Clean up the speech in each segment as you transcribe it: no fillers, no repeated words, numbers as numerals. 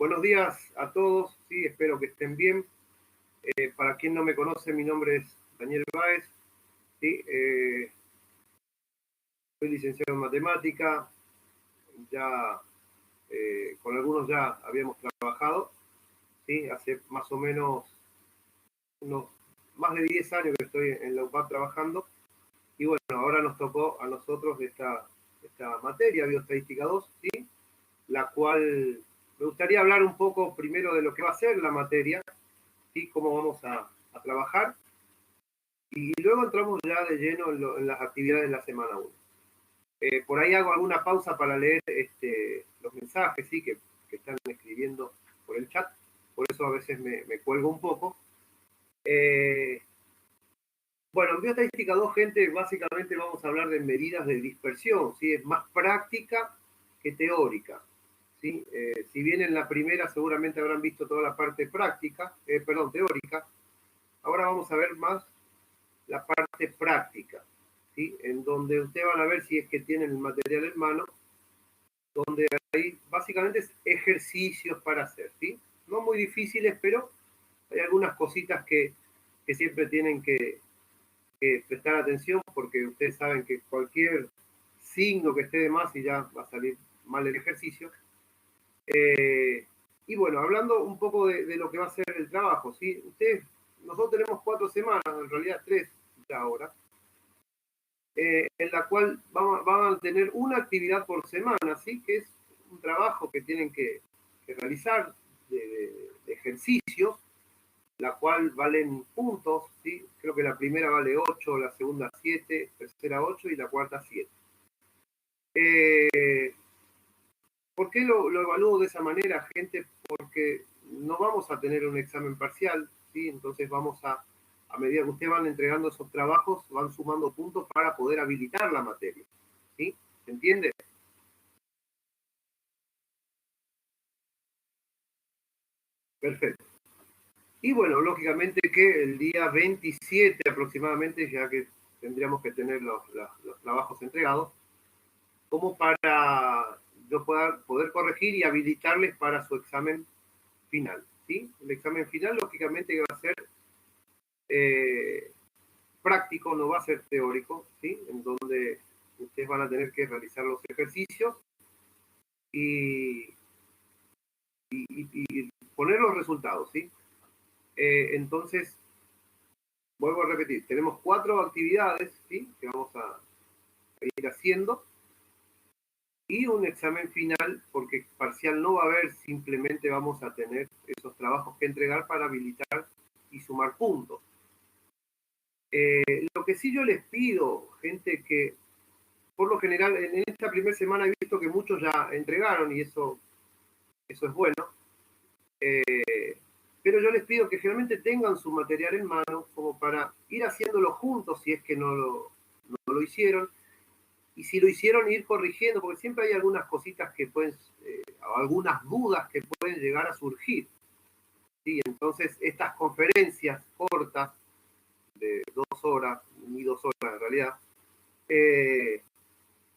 Buenos días a todos, sí, espero que estén bien. Para quien no me conoce, mi nombre es Daniel Báez, ¿sí? Soy licenciado en matemática, ya con algunos ya habíamos trabajado, ¿sí? Hace más o menos unos más de 10 años que estoy en la UPAP trabajando, y bueno, ahora nos tocó a nosotros esta materia, Bioestadística 2, ¿sí? La cual me gustaría hablar un poco primero de lo que va a ser la materia, ¿sí? Cómo vamos a trabajar, y luego entramos ya de lleno en las actividades de la semana 1. Por ahí hago alguna pausa para leer los mensajes, ¿sí? que están escribiendo por el chat, por eso a veces me cuelgo un poco. Bueno, en Bioestadística 2, gente, básicamente vamos a hablar de medidas de dispersión, ¿sí? Es más práctica que teórica, ¿sí? Si bien en la primera seguramente habrán visto toda la parte teórica, ahora vamos a ver más la parte práctica, ¿sí? En donde ustedes van a ver, si es que tienen el material en mano, donde hay básicamente ejercicios para hacer, ¿sí? No muy difíciles, pero hay algunas cositas que siempre tienen que prestar atención, porque ustedes saben que cualquier signo que esté de más y ya va a salir mal el ejercicio. Y bueno, hablando un poco de lo que va a ser el trabajo, ¿sí? Nosotros tenemos 4 semanas, en realidad 3 ya ahora, en la cual van a tener una actividad por semana, ¿sí? Que es un trabajo que tienen que realizar de ejercicios, la cual valen puntos, ¿sí? Creo que la primera vale 8, la segunda 7, tercera 8 y la cuarta 7. ¿Por qué lo evalúo de esa manera, gente? Porque no vamos a tener un examen parcial, ¿sí? Entonces vamos a medida que ustedes van entregando esos trabajos, van sumando puntos para poder habilitar la materia, ¿sí? ¿Se entiende? Perfecto. Y bueno, lógicamente que el día 27 aproximadamente, ya que tendríamos que tener los trabajos entregados, como para yo poder corregir y habilitarles para su examen final, ¿sí? El examen final, lógicamente, va a ser práctico, no va a ser teórico, ¿sí? En donde ustedes van a tener que realizar los ejercicios y poner los resultados, ¿sí? Entonces, vuelvo a repetir, tenemos 4 actividades, ¿sí? Que vamos a ir haciendo, y un examen final, porque parcial no va a haber, simplemente vamos a tener esos trabajos que entregar para habilitar y sumar puntos. Lo que sí yo les pido, gente, que por lo general en esta primera semana he visto que muchos ya entregaron, y eso es bueno, pero yo les pido que generalmente tengan su material en mano como para ir haciéndolo juntos si es que no lo hicieron, y si lo hicieron, ir corrigiendo, porque siempre hay algunas cositas que pueden, algunas dudas que pueden llegar a surgir, ¿sí? Entonces, estas conferencias cortas, de 2 horas, ni 2 horas en realidad,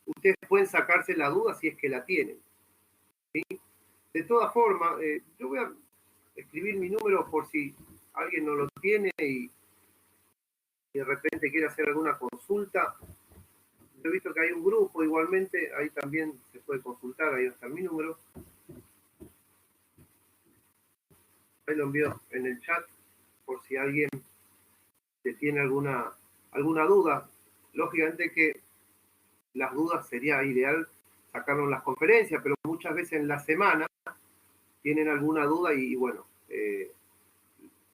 ustedes pueden sacarse la duda si es que la tienen, ¿sí? De todas formas, yo voy a escribir mi número por si alguien no lo tiene y de repente quiere hacer alguna consulta. Yo he visto que hay un grupo igualmente, ahí también se puede consultar, ahí está mi número. Ahí lo envío en el chat por si alguien tiene alguna duda. Lógicamente que las dudas sería ideal sacarlo en las conferencias, pero muchas veces en la semana tienen alguna duda y bueno,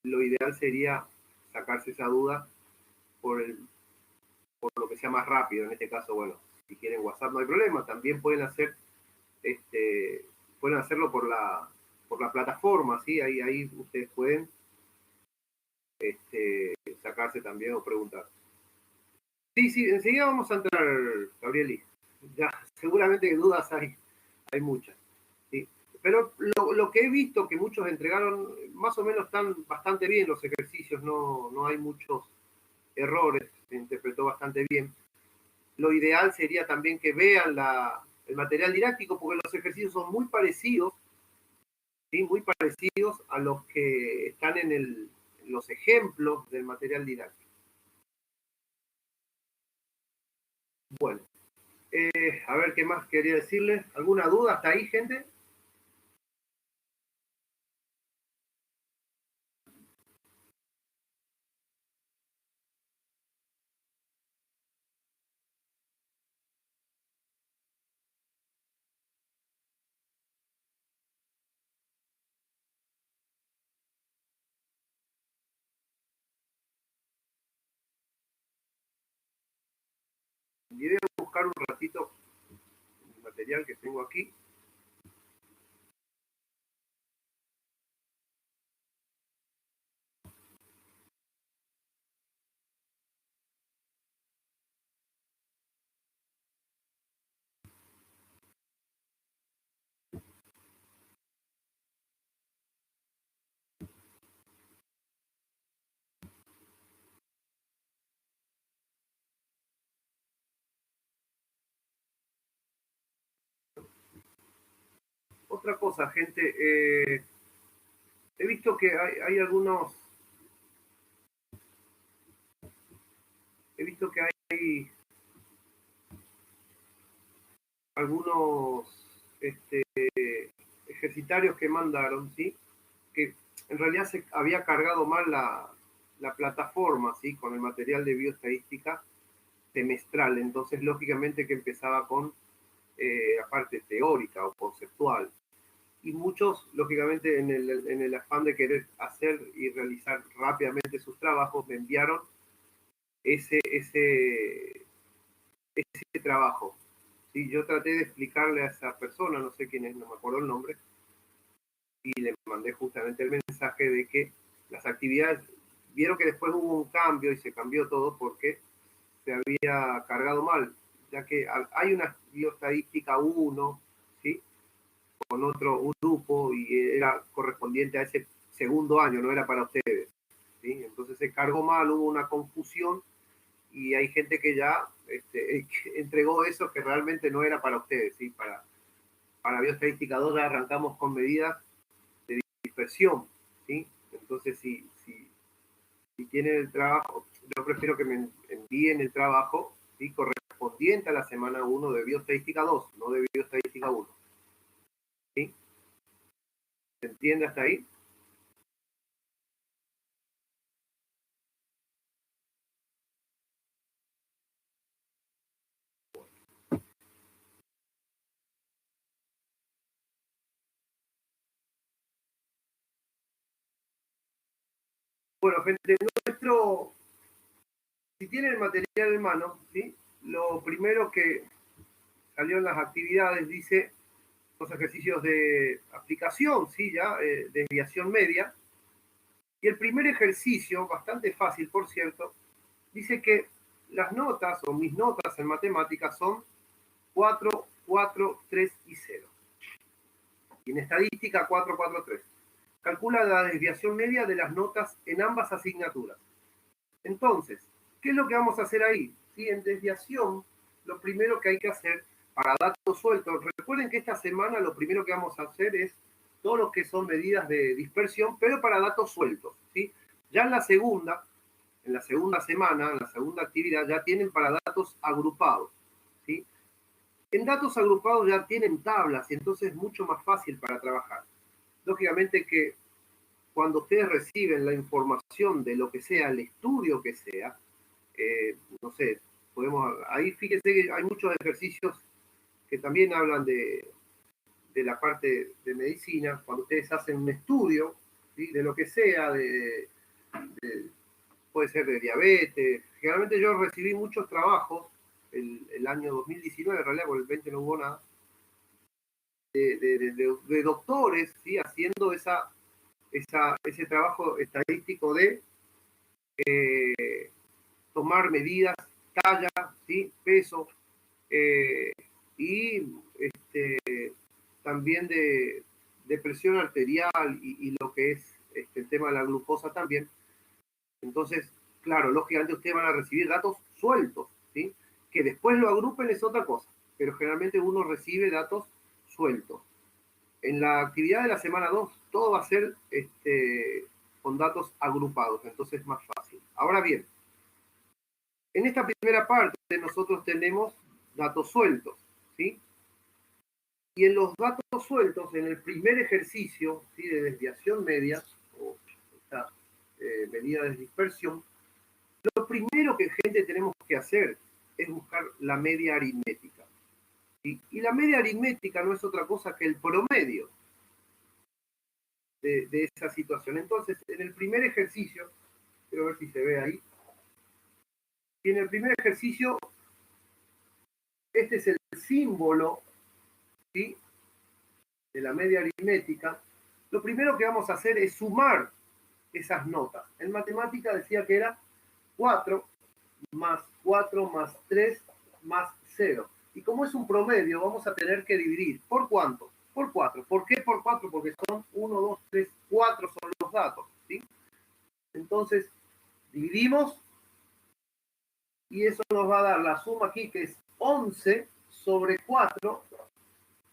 lo ideal sería sacarse esa duda por lo que sea más rápido. En este caso, bueno, si quieren WhatsApp no hay problema, también pueden hacerlo por la plataforma, ¿sí? Ahí ustedes pueden sacarse también o preguntar. Sí, enseguida vamos a entrar, Gabrieli. Ya, seguramente que dudas hay muchas, ¿sí? Pero lo que he visto que muchos entregaron, más o menos están bastante bien los ejercicios, no hay muchos errores, se interpretó bastante bien. Lo ideal sería también que vean el material didáctico, porque los ejercicios son muy parecidos, ¿sí? Muy parecidos a los que están en los ejemplos del material didáctico. Bueno, a ver qué más quería decirles. ¿Alguna duda hasta ahí, gente? Iré a buscar un ratito el material que tengo aquí. Otra cosa, gente, he visto que hay algunos, he visto que hay algunos ejercitarios que mandaron, ¿sí? Que en realidad se había cargado mal la plataforma, ¿sí? Con el material de bioestadística semestral, entonces lógicamente que empezaba con la parte teórica o conceptual. Y muchos, lógicamente, en el afán de querer hacer y realizar rápidamente sus trabajos, me enviaron ese trabajo. ¿Sí? Yo traté de explicarle a esa persona, no sé quién es, no me acuerdo el nombre, y le mandé justamente el mensaje de que las actividades, vieron que después hubo un cambio y se cambió todo porque se había cargado mal, ya que hay una bioestadística 1, ¿sí? Con otro un grupo y era correspondiente a ese segundo año, no era para ustedes, ¿sí? Entonces se cargó mal, hubo una confusión y hay gente que ya que entregó eso que realmente no era para ustedes, ¿sí? Para bioestadística 2 ya arrancamos con medidas de dispersión, ¿sí? Entonces, si tienen el trabajo, yo prefiero que me envíen el trabajo, ¿sí? Correspondiente a la semana 1 de bioestadística 2, no de bioestadística 1, ¿sí? ¿Se entiende hasta ahí? Bueno, gente, si tienen el material en mano, ¿sí? Lo primero que salió en las actividades dice los ejercicios de aplicación, ¿sí? Ya, desviación media. Y el primer ejercicio, bastante fácil, por cierto, dice que las notas o mis notas en matemáticas son 4, 4, 3 y 0. Y en estadística 4, 4, 3. Calcula la desviación media de las notas en ambas asignaturas. Entonces, ¿qué es lo que vamos a hacer ahí? ¿Sí? En desviación, lo primero que hay que hacer para datos sueltos, recuerden que esta semana lo primero que vamos a hacer es todo lo que son medidas de dispersión, pero para datos sueltos, ¿sí? Ya en la segunda semana, en la segunda actividad, ya tienen para datos agrupados, ¿sí? En datos agrupados ya tienen tablas y entonces es mucho más fácil para trabajar. Lógicamente que cuando ustedes reciben la información de lo que sea, el estudio que sea, no sé, ahí fíjense que hay muchos ejercicios que también hablan de la parte de medicina, cuando ustedes hacen un estudio, ¿sí? De lo que sea, puede ser de diabetes. Generalmente yo recibí muchos trabajos el año 2019, en realidad por el 20 no hubo nada, de doctores, ¿sí? Haciendo ese trabajo estadístico de tomar medidas, talla, ¿sí? Peso, y también de presión arterial y lo que es el tema de la glucosa también. Entonces, claro, lógicamente ustedes van a recibir datos sueltos, ¿sí? Que después lo agrupen es otra cosa, pero generalmente uno recibe datos sueltos. En la actividad de la semana 2, todo va a ser con datos agrupados, entonces es más fácil. Ahora bien, en esta primera parte nosotros tenemos datos sueltos, ¿sí? Y en los datos sueltos, en el primer ejercicio, ¿sí?, de desviación media, o esta medida de dispersión, lo primero que, gente, tenemos que hacer es buscar la media aritmética. ¿Sí? Y la media aritmética no es otra cosa que el promedio de esa situación. Entonces, en el primer ejercicio, quiero ver si se ve ahí, y en el primer ejercicio, este es el símbolo, ¿sí?, de la media aritmética. Lo primero que vamos a hacer es sumar esas notas. En matemática decía que era 4 más 4 más 3 más 0. Y como es un promedio, vamos a tener que dividir. ¿Por cuánto? Por 4. ¿Por qué por 4? Porque son 1, 2, 3, 4 son los datos, ¿sí? Entonces, dividimos y eso nos va a dar la suma aquí, que es 11 sobre 4,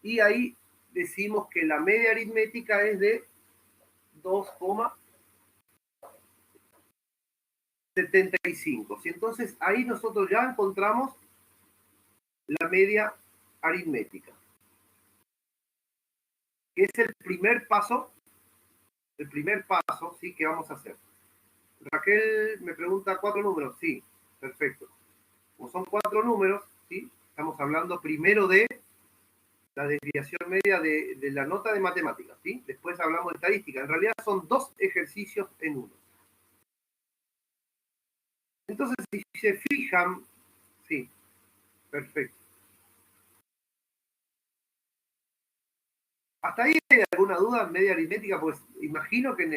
y ahí decimos que la media aritmética es de 2,75. ¿Sí? Entonces, ahí nosotros ya encontramos la media aritmética, que es el primer paso, ¿sí?, que vamos a hacer. Raquel me pregunta 4 números. Sí, perfecto. Como son 4 números, ¿sí?, estamos hablando primero de la desviación media de la nota de matemáticas, ¿sí? Después hablamos de estadística. En realidad son 2 ejercicios en uno. Entonces, si se fijan, sí, perfecto. ¿Hasta ahí hay alguna duda en media aritmética? Pues imagino que en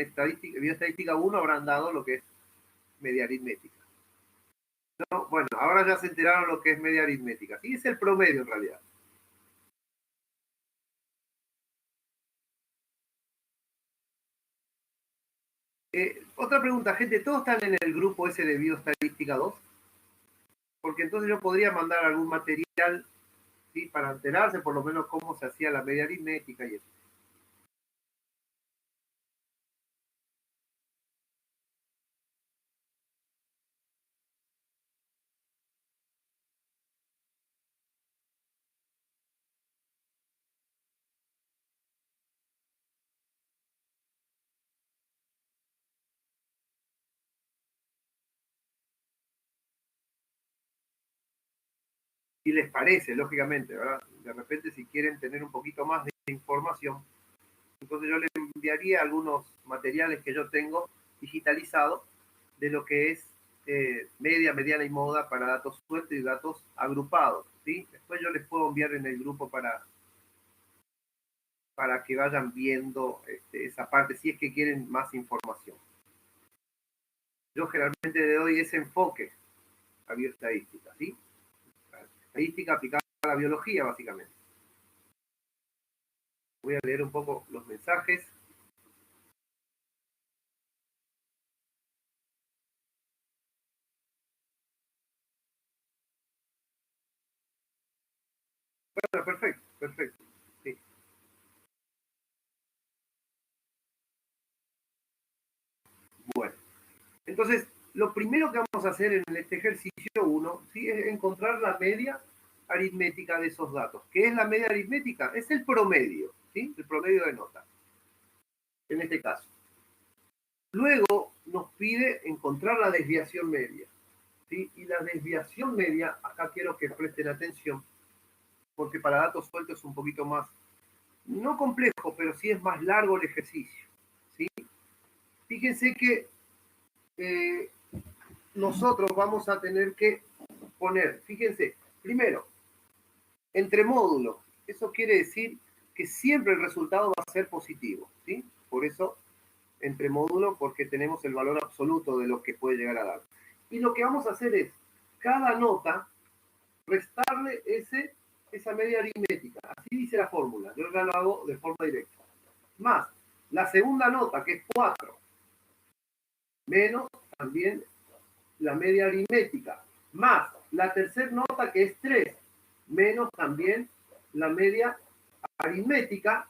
bioestadística 1 habrán dado lo que es media aritmética. ¿No? Bueno, ahora ya se enteraron lo que es media aritmética. Sí, es el promedio en realidad. Otra pregunta, gente, ¿todos están en el grupo ese de bioestadística 2? Porque entonces yo podría mandar algún material, ¿sí?, para enterarse por lo menos cómo se hacía la media aritmética y eso. Si les parece, lógicamente, ¿verdad? De repente, si quieren tener un poquito más de información, entonces yo les enviaría algunos materiales que yo tengo digitalizados de lo que es media, mediana y moda para datos sueltos y datos agrupados, ¿sí? Después yo les puedo enviar en el grupo para que vayan viendo esa parte, si es que quieren más información. Yo generalmente le doy ese enfoque a bioestadística, ¿sí? Estadística aplicada a la biología, básicamente. Voy a leer un poco los mensajes. Bueno, perfecto, perfecto. Sí. Bueno, entonces, lo primero que vamos a hacer en este ejercicio 1, ¿sí?, es encontrar la media aritmética de esos datos. ¿Qué es la media aritmética? Es el promedio, ¿sí?, el promedio de nota, en este caso. Luego nos pide encontrar la desviación media, ¿sí? Y la desviación media, acá quiero que presten atención, porque para datos sueltos es un poquito más, no complejo, pero sí es más largo el ejercicio, ¿sí? Fíjense que nosotros vamos a tener que poner, fíjense, primero, entre módulos. Eso quiere decir que siempre el resultado va a ser positivo, ¿sí? Por eso, entre módulos, porque tenemos el valor absoluto de lo que puede llegar a dar. Y lo que vamos a hacer es, cada nota, restarle esa media aritmética. Así dice la fórmula. Yo ya lo hago de forma directa. Más la segunda nota, que es 4, menos también la media aritmética, más la tercera nota, que es 3, menos también la media aritmética,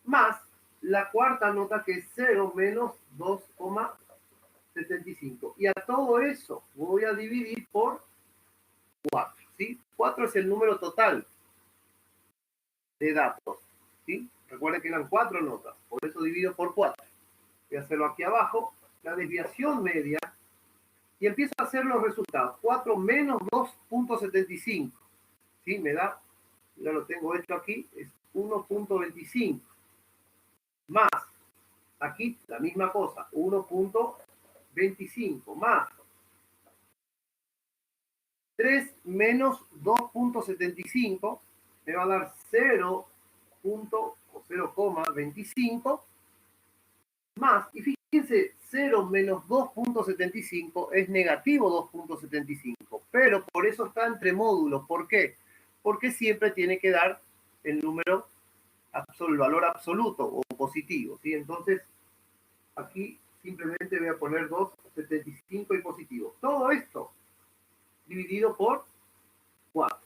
más la cuarta nota que es 0 menos 2,75. Y a todo eso voy a dividir por 4. ¿Sí? 4 es el número total de datos. ¿Sí? Recuerden que eran 4 notas, por eso divido por 4. Voy a hacerlo aquí abajo, la desviación media, y empiezo a hacer los resultados. 4 menos 2,75. ¿Sí? Me da, ya lo tengo hecho aquí, es 1,25. Más, aquí la misma cosa, 1,25 más 3 menos 2,75 me va a dar 0,25 más, y fíjense, 0 menos 2,75 es negativo 2,75, pero por eso está entre módulos. ¿Por qué? Porque siempre tiene que dar el número, el valor absoluto o positivo, ¿sí? Entonces, aquí simplemente voy a poner 2,75 y positivo. Todo esto dividido por 4.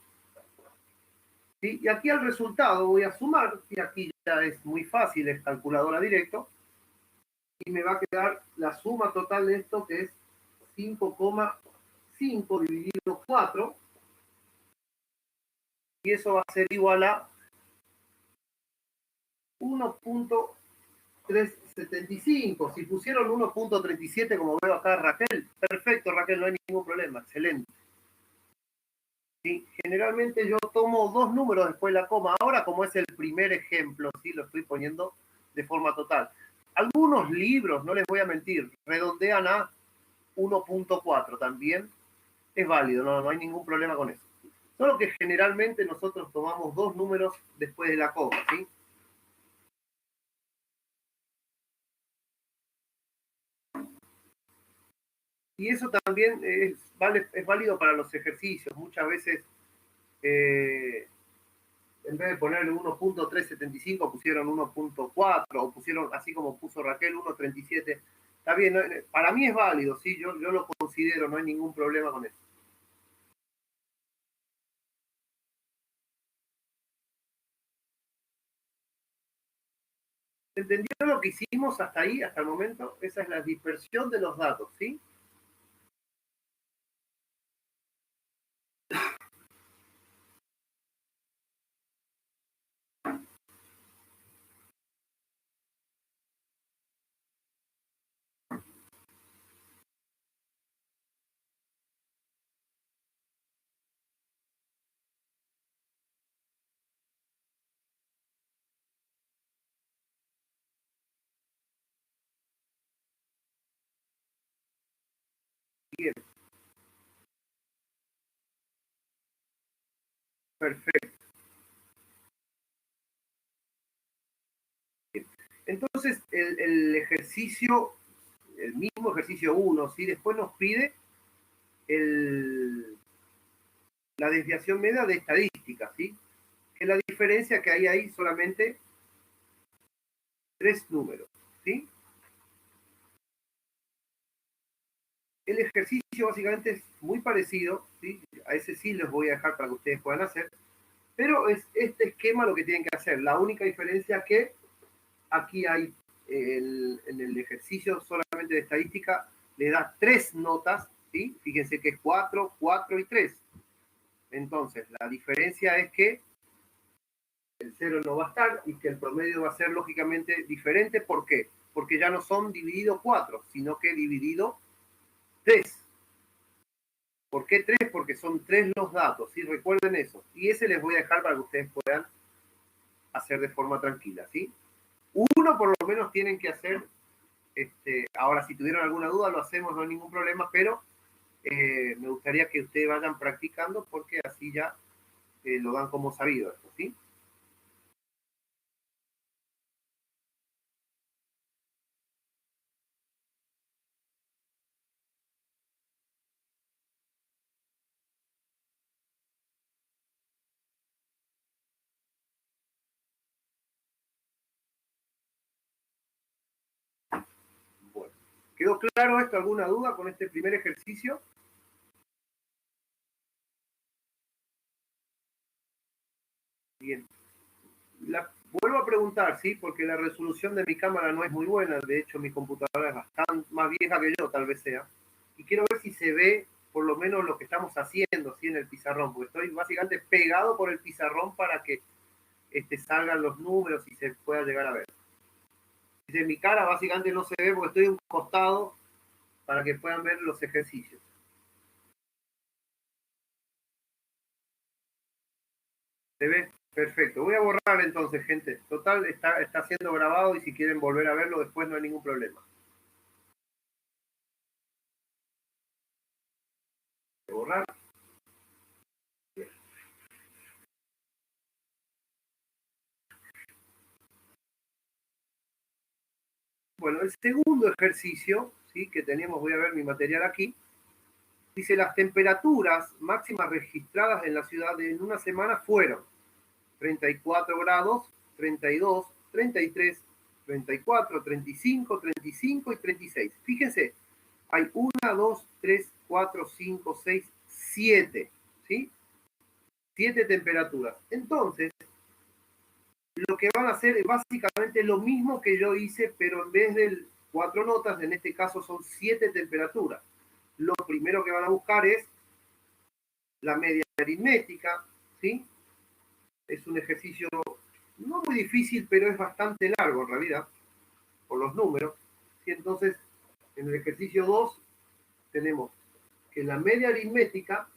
¿Sí? Y aquí al resultado voy a sumar, y aquí ya es muy fácil, es calculadora directo, y me va a quedar la suma total de esto, que es 5,5 dividido 4, y eso va a ser igual a 1,375. Si pusieron 1,37, como veo acá, Raquel, perfecto, Raquel, no hay ningún problema, excelente. ¿Sí? Generalmente yo tomo 2 números después de la coma. Ahora, como es el primer ejemplo, ¿sí? Lo estoy poniendo de forma total. Algunos libros, no les voy a mentir, redondean a 1,4. También es válido, no hay ningún problema con eso. Solo que generalmente nosotros tomamos 2 números después de la coma, ¿sí? Y eso también es válido para los ejercicios. Muchas veces, en vez de ponerle 1,375, pusieron 1,4, o pusieron, así como puso Raquel, 1,37. Está bien, para mí es válido, ¿sí? Yo lo considero, no hay ningún problema con eso. ¿Entendió lo que hicimos hasta ahí, hasta el momento? Esa es la dispersión de los datos, ¿sí? Bien, perfecto. Bien. Entonces, el ejercicio, el mismo ejercicio 1, ¿sí? Después nos pide la desviación media de estadística, ¿sí? Que la diferencia que hay ahí solamente 3 números, ¿sí? El ejercicio básicamente es muy parecido, ¿sí? A ese sí les voy a dejar para que ustedes puedan hacer, pero es este esquema lo que tienen que hacer. La única diferencia que aquí hay en el ejercicio solamente de estadística, le da 3 notas, ¿sí? Fíjense que es 4, 4 y 3. Entonces, la diferencia es que el 0 no va a estar y que el promedio va a ser lógicamente diferente. ¿Por qué? Porque ya no son dividido 4, sino que dividido 3. ¿Por qué 3? Porque son 3 los datos, ¿sí? Recuerden eso. Y ese les voy a dejar para que ustedes puedan hacer de forma tranquila, ¿sí? Uno por lo menos tienen que hacer. Ahora, si tuvieron alguna duda, lo hacemos, no hay ningún problema, pero me gustaría que ustedes vayan practicando porque así ya lo dan como sabido esto, ¿sí? Bueno, ¿quedó claro esto? ¿Alguna duda con este primer ejercicio? Bien. vuelvo a preguntar, ¿sí? Porque la resolución de mi cámara no es muy buena. De hecho, mi computadora es bastante más vieja que yo, tal vez sea. Y quiero ver si se ve por lo menos lo que estamos haciendo, ¿sí? En el pizarrón. Porque estoy básicamente pegado por el pizarrón para que salgan los números y se pueda llegar a ver. De mi cara básicamente no se ve porque estoy a un costado para que puedan ver los ejercicios. ¿Se ve? Perfecto. Voy a borrar entonces, gente. Total, está siendo grabado y si quieren volver a verlo después no hay ningún problema. Borrar. Bien. Bueno, el segundo ejercicio, ¿sí? Que tenemos, voy a ver mi material aquí, dice las temperaturas máximas registradas en la ciudad en una semana fueron 34 grados, 32, 33, 34, 35, 35 y 36. Fíjense, hay 1, 2, 3, 4, 5, 6, 7, ¿sí? 7 temperaturas. Entonces, lo que van a hacer es básicamente lo mismo que yo hice, pero en vez de 4 notas, en este caso son 7 temperaturas. Lo primero que van a buscar es la media aritmética, ¿sí? Es un ejercicio no muy difícil, pero es bastante largo en realidad, por los números. ¿Sí? Entonces, en el ejercicio 2 tenemos que la media aritmética,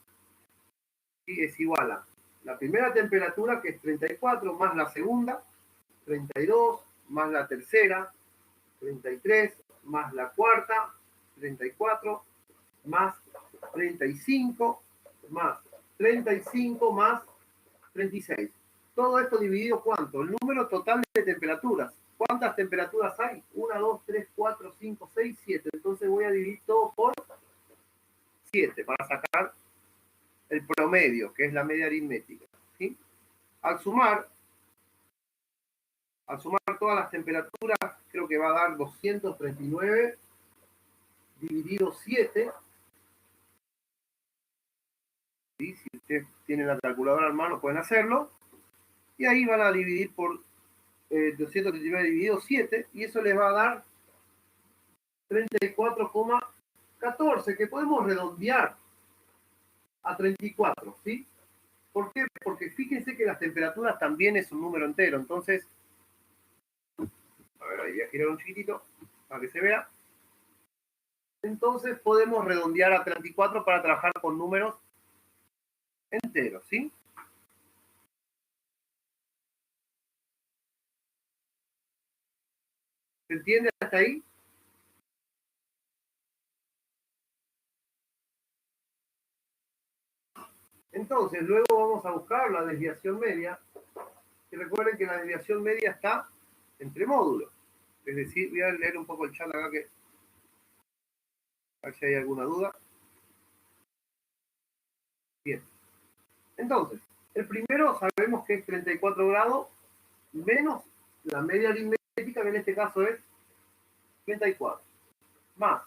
¿sí? Es igual a la primera temperatura, que es 34, más la segunda, 32, más la tercera, 33, más la cuarta, 34, más 35, más 35, más 36. Todo esto dividido, ¿cuánto? El número total de temperaturas. ¿Cuántas temperaturas hay? 1, 2, 3, 4, 5, 6, 7. Entonces voy a dividir todo por 7 para sacar el promedio, que es la media aritmética. ¿Sí? Al sumar todas las temperaturas, creo que va a dar 239 dividido 7. ¿Sí? Si ustedes tienen la calculadora en mano, pueden hacerlo. Y ahí van a dividir por 239 dividido 7, y eso les va a dar 34,14, que podemos redondear a 34, ¿sí? ¿Por qué? Porque fíjense que las temperaturas también es un número entero, entonces, a ver, ahí voy a girar un chiquitito para que se vea. Entonces podemos redondear a 34 para trabajar con números enteros, ¿sí? ¿Se entiende hasta ahí? Entonces, luego vamos a buscar la desviación media. Y recuerden que la desviación media está entre módulos. Es decir, voy a leer un poco el chat acá, que a ver si hay alguna duda. Bien. Entonces, el primero sabemos que es 34 grados menos la media aritmética, que en este caso es 34, más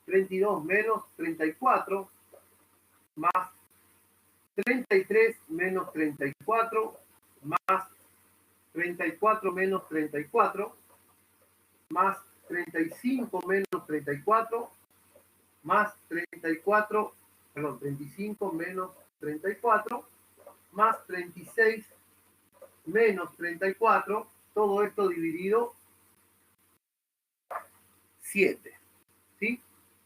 32 menos 34, más 33 menos 34, más 34 menos 34, más 35 menos 34, más 34, perdón, 35 menos 34, más 36 menos 34, todo esto dividido 7, ¿sí?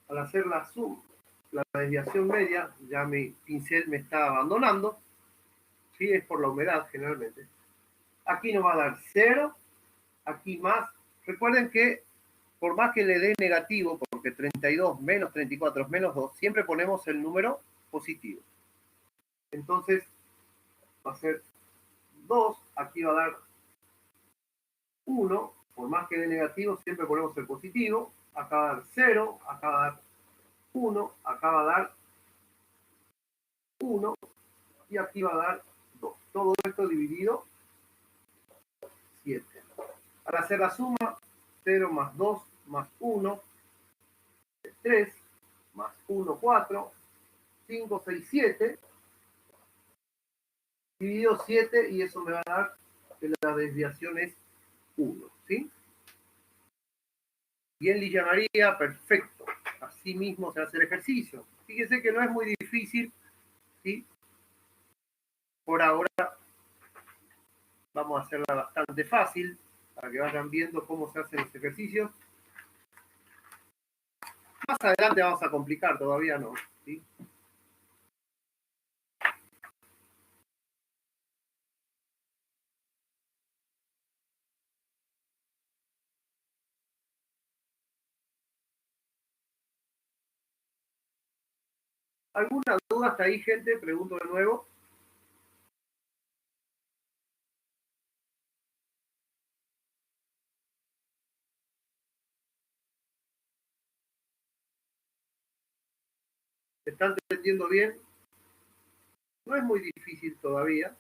Al hacer la suma, la desviación media, ya mi pincel me está abandonando, ¿sí? Es por la humedad generalmente. Aquí nos va a dar 0, aquí más. Recuerden que por más que le dé negativo, porque 32 menos 34 es menos 2, siempre ponemos el número positivo. Entonces va a ser 2, aquí va a dar 1, por más que dé negativo, siempre ponemos el positivo. Acá va a dar 0, acá va a dar 1, acá va a dar 1 y aquí va a dar 2. Todo esto dividido 7. Al hacer la suma, 0 más 2 más 1 es 3, más 1, 4, 5, 6, 7, dividido 7, y eso me va a dar la desviación es 1, ¿sí? Bien, Lidia María, perfecto. Así mismo se hace el ejercicio. Fíjense que no es muy difícil, ¿sí? Por ahora vamos a hacerla bastante fácil para que vayan viendo cómo se hacen los ejercicios. Más adelante vamos a complicar, todavía no, ¿sí? ¿Alguna duda hasta ahí, gente? Pregunto de nuevo. ¿Se están entendiendo bien? No es muy difícil todavía.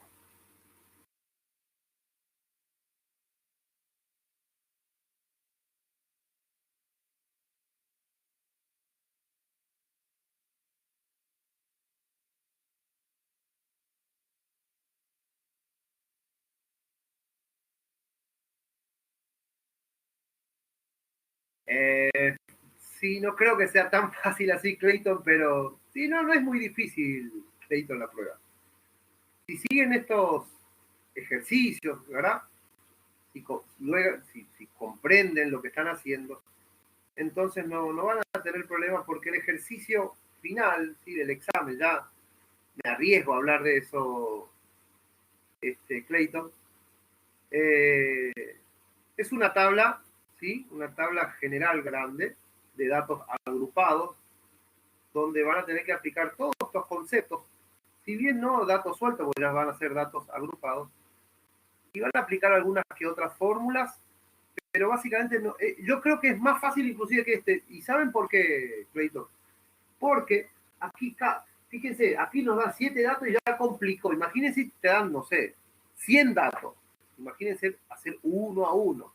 Sí, no creo que sea tan fácil así, Clayton, pero sí, no es muy difícil, Clayton, la prueba. Si siguen estos ejercicios, ¿verdad? Si comprenden lo que están haciendo, entonces no van a tener problemas porque el ejercicio final, ¿sí? Del examen, ya me arriesgo a hablar de eso, Clayton, es una tabla, ¿sí? Una tabla general grande de datos agrupados donde van a tener que aplicar todos estos conceptos, si bien no datos sueltos, porque ya van a ser datos agrupados, y van a aplicar algunas que otras fórmulas, pero básicamente no, yo creo que es más fácil inclusive que este. ¿Y saben por qué, Clayton? Porque aquí, fíjense, aquí nos da 7 datos y ya complicó. Imagínense si te dan, no sé, 100 datos. Imagínense hacer uno a uno.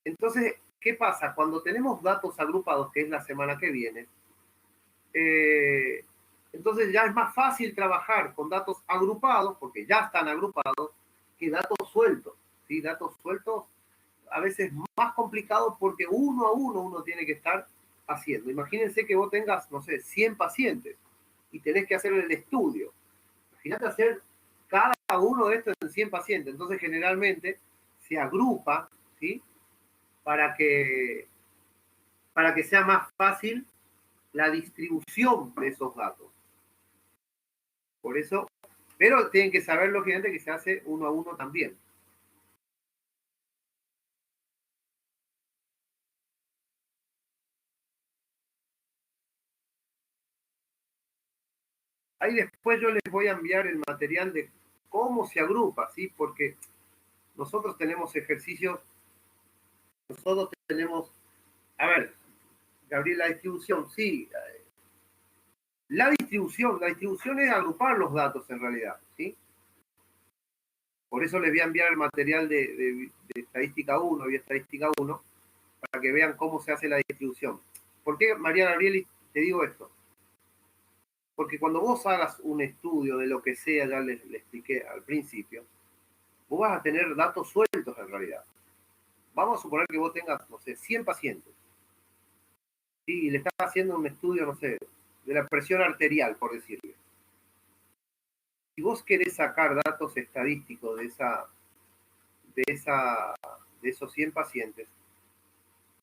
Entonces, ¿qué pasa? Cuando tenemos datos agrupados, que es la semana que viene, entonces ya es más fácil trabajar con datos agrupados, porque ya están agrupados, que datos sueltos. ¿Sí? Datos sueltos a veces más complicados porque uno a uno tiene que estar haciendo. Imagínense que vos tengas, no sé, 100 pacientes y tenés que hacer el estudio. Imagínate hacer cada uno de estos en 100 pacientes. Entonces generalmente se agrupa, ¿sí? Para que sea más fácil la distribución de esos datos. Por eso, pero tienen que saber, lógicamente, que se hace uno a uno también. Ahí después yo les voy a enviar el material de cómo se agrupa, ¿sí? Porque nosotros tenemos ejercicios, nosotros tenemos, a ver, Gabriel, la distribución, sí, la distribución es agrupar los datos en realidad, ¿sí? Por eso les voy a enviar el material de estadística 1 y estadística 1 para que vean cómo se hace la distribución. ¿Por qué, María Gabrieli, te digo esto? Porque cuando vos hagas un estudio de lo que sea, ya les expliqué al principio, vos vas a tener datos sueltos en realidad. Vamos a suponer que vos tengas, no sé, 100 pacientes, ¿sí? Y le estás haciendo un estudio, no sé, de la presión arterial, por decirle. Si vos querés sacar datos estadísticos de esos 100 pacientes,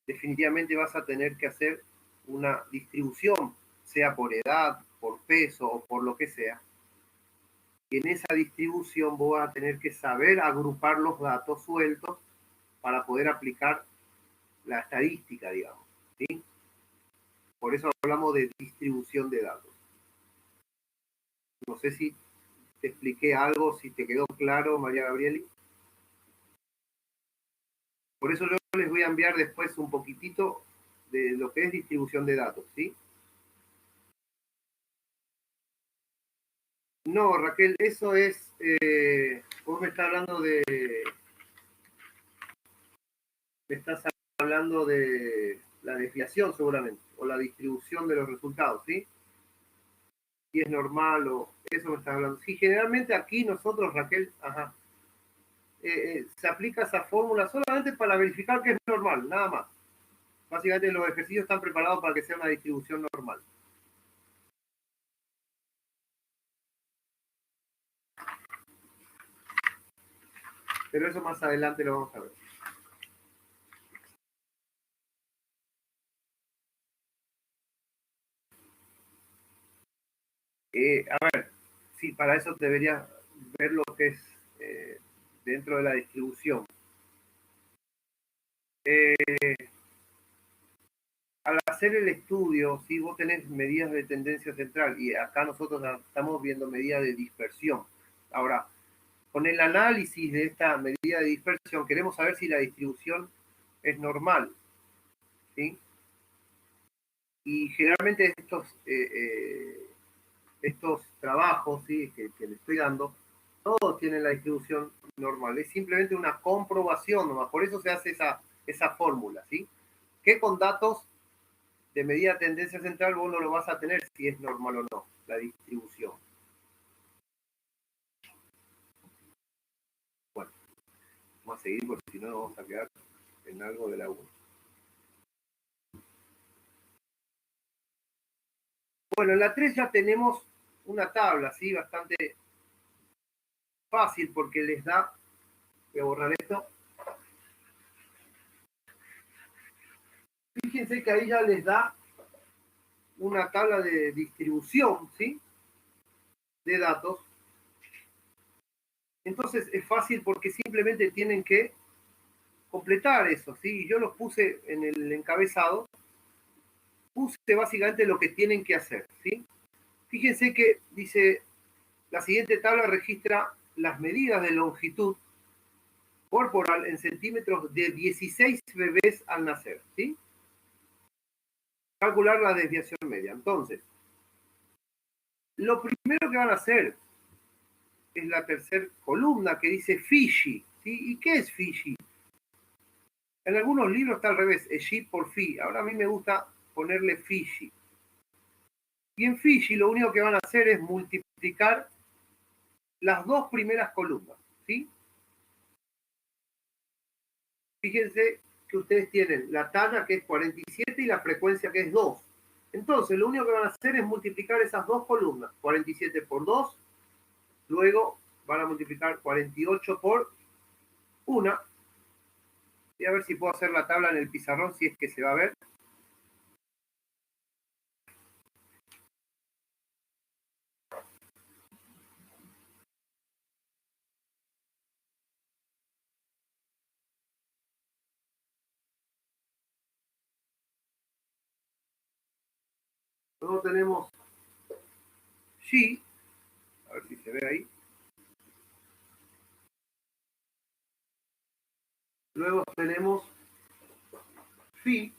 definitivamente vas a tener que hacer una distribución, sea por edad, por peso o por lo que sea. Y en esa distribución vos vas a tener que saber agrupar los datos sueltos para poder aplicar la estadística, digamos, ¿sí? Por eso hablamos de distribución de datos. No sé si te expliqué algo, si te quedó claro, María Gabrieli. Por eso yo les voy a enviar después un poquitito de lo que es distribución de datos, ¿sí? No, Raquel, eso es, vos me estás hablando me estás hablando de la desviación seguramente, o la distribución de los resultados, ¿sí? Si es normal o eso me estás hablando. Sí, generalmente aquí nosotros, Raquel, ajá. se aplica esa fórmula solamente para verificar que es normal, nada más. Básicamente los ejercicios están preparados para que sea una distribución normal. Pero eso más adelante lo vamos a ver. A ver, sí, para eso deberías ver lo que es dentro de la distribución. Al hacer el estudio, si vos tenés medidas de tendencia central y acá nosotros estamos viendo medidas de dispersión. Ahora, con el análisis de esta medida de dispersión, queremos saber si la distribución es normal, ¿sí? Y generalmente estos trabajos, ¿sí? que le estoy dando, todos tienen la distribución normal. Es simplemente una comprobación nomás. Por eso se hace esa fórmula, ¿sí? Que con datos de medida de tendencia central vos no lo vas a tener si es normal o no, la distribución. Bueno, vamos a seguir porque si no nos vamos a quedar en algo de la 1. Bueno, en la 3 ya tenemos una tabla, ¿sí? Bastante fácil porque les da, voy a borrar esto. Fíjense que ahí ya les da una tabla de distribución, ¿sí? De datos. Entonces es fácil porque simplemente tienen que completar eso, ¿sí? Yo los puse en el encabezado, puse básicamente lo que tienen que hacer, ¿sí? Fíjense que dice, la siguiente tabla registra las medidas de longitud corporal en centímetros de 16 bebés al nacer, ¿sí? Calcular la desviación media. Entonces, lo primero que van a hacer es la tercera columna que dice Fiji, ¿sí? ¿Y qué es Fiji? En algunos libros está al revés, Egypt por Fi. Ahora a mí me gusta ponerle Fiji. Y en Fiji lo único que van a hacer es multiplicar las dos primeras columnas, ¿sí? Fíjense que ustedes tienen la talla que es 47 y la frecuencia que es 2. Entonces, lo único que van a hacer es multiplicar esas dos columnas, 47 por 2, luego van a multiplicar 48 por 1. Voy a ver si puedo hacer la tabla en el pizarrón, si es que se va a ver. Luego tenemos G, a ver si se ve ahí. Luego tenemos Phi,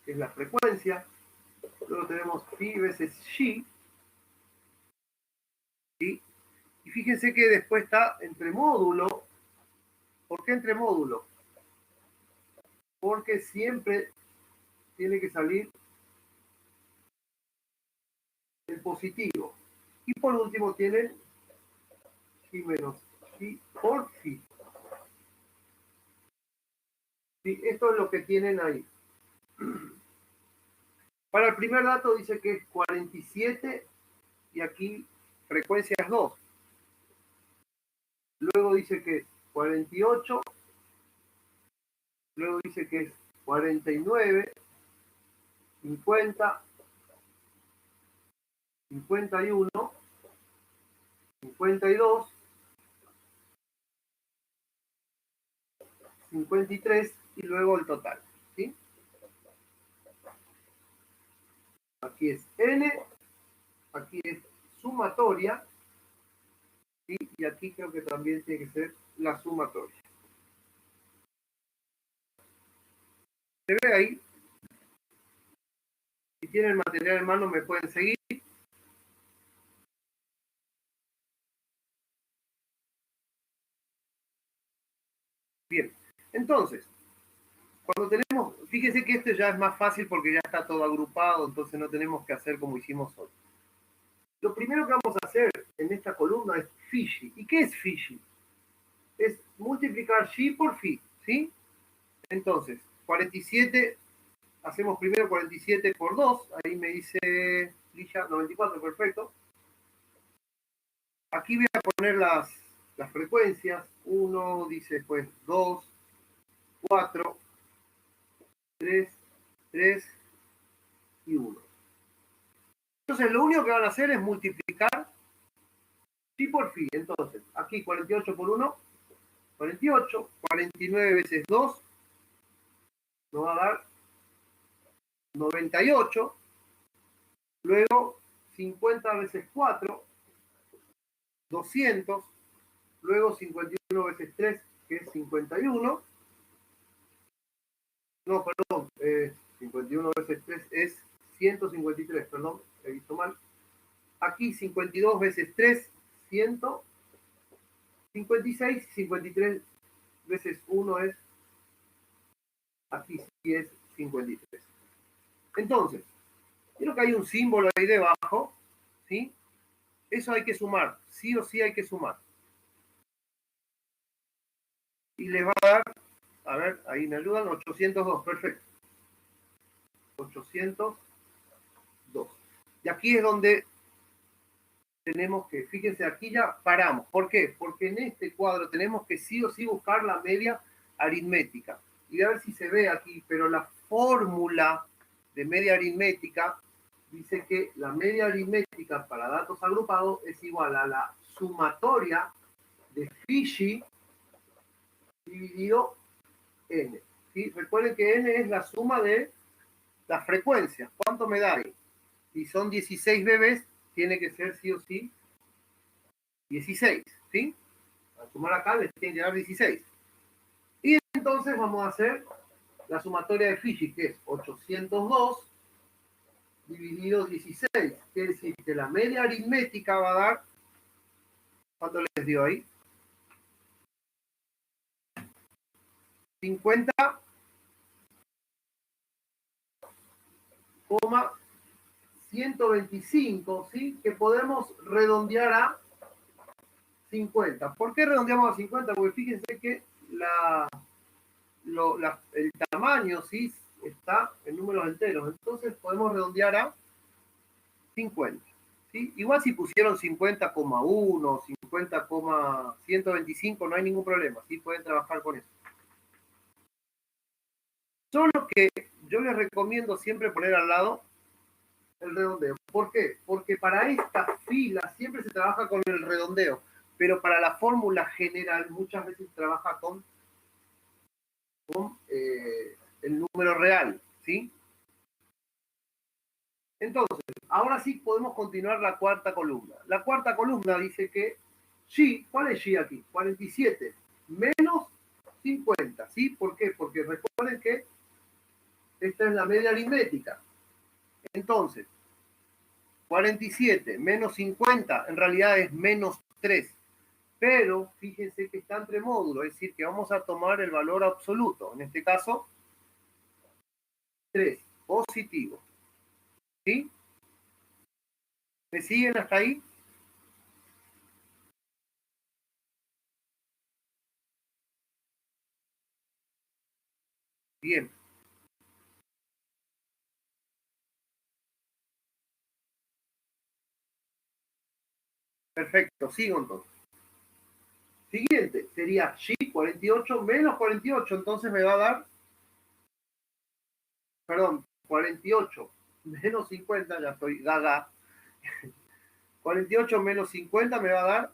que es la frecuencia. Luego tenemos Phi veces G. ¿Sí? Y fíjense que después está entre módulo. ¿Por qué entre módulo? Porque siempre tiene que salir el positivo. Y por último tienen Phi menos Phi por Phi. ¿Sí? Esto es lo que tienen ahí. Para el primer dato dice que es 47 y aquí frecuencia es 2. Luego dice que es 48. Luego dice que es 49, 50, 51, 52, 53 y luego el total, ¿sí? Aquí es n, aquí es sumatoria, ¿sí? Y aquí creo que también tiene que ser la sumatoria. ¿Se ve ahí? Si tienen material en mano me pueden seguir. Bien, entonces, cuando tenemos, fíjense que esto ya es más fácil porque ya está todo agrupado, entonces no tenemos que hacer como hicimos hoy. Lo primero que vamos a hacer en esta columna es Fiji. ¿Y qué es Fiji? Es multiplicar G por Phi, ¿sí? Entonces, 47, hacemos primero 47 por 2, ahí me dice Lilla, 94, perfecto. Aquí voy a poner las frecuencias, 1, dice después 2, 4, 3, 3 y 1. Entonces, lo único que van a hacer es multiplicar Phi por Phi. Entonces, aquí 48 por 1, 48, 49 veces 2, nos va a dar 98, luego 50 veces 4, 200, luego 51 veces 3, que es 51, no, perdón, 51 veces 3 es 153, perdón, he visto mal. Aquí 52 veces 3, 156, 53 veces 1 es, aquí sí es 53. Entonces, creo que hay un símbolo ahí debajo, ¿sí? Eso hay que sumar, sí o sí hay que sumar. Y les va a ver, ahí me ayudan, 802, perfecto. 802. Y aquí es donde tenemos que, fíjense, aquí ya paramos. ¿Por qué? Porque en este cuadro tenemos que sí o sí buscar la media aritmética. Y a ver si se ve aquí, pero la fórmula de media aritmética dice que la media aritmética para datos agrupados es igual a la sumatoria de Fiji dividido n. ¿Sí? Recuerden que n es la suma de las frecuencias. ¿Cuánto me da ahí? Si son 16 bebés, tiene que ser sí o sí 16. ¿Sí? Al sumar acá les tiene que dar 16. Y entonces vamos a hacer la sumatoria de Fiji, que es 802 dividido 16. Quiere decir que la media aritmética va a dar, ¿cuánto les dio ahí? 50,125, ¿sí? Que podemos redondear a 50. ¿Por qué redondeamos a 50? Porque fíjense que el tamaño, ¿sí? Está en números enteros. Entonces podemos redondear a 50. ¿Sí? Igual si pusieron 50,1, 50,125, no hay ningún problema. ¿Sí? Pueden trabajar con eso. Solo que yo les recomiendo siempre poner al lado el redondeo. ¿Por qué? Porque para esta fila siempre se trabaja con el redondeo, pero para la fórmula general muchas veces se trabaja con el número real, ¿sí? Entonces, ahora sí podemos continuar la cuarta columna. La cuarta columna dice que G, ¿cuál es G aquí? 47 menos 50, ¿sí? ¿Por qué? Porque recuerden que esta es la media aritmética. Entonces, 47 menos 50 en realidad es menos 3. Pero fíjense que está entre módulos, es decir, que vamos a tomar el valor absoluto. En este caso, 3, positivo. ¿Sí? ¿Me siguen hasta ahí? Bien. Perfecto, sigo entonces. Siguiente, sería G 48 menos 48, entonces me va a dar, perdón, 48 menos 50, ya estoy gaga. 48 menos 50 me va a dar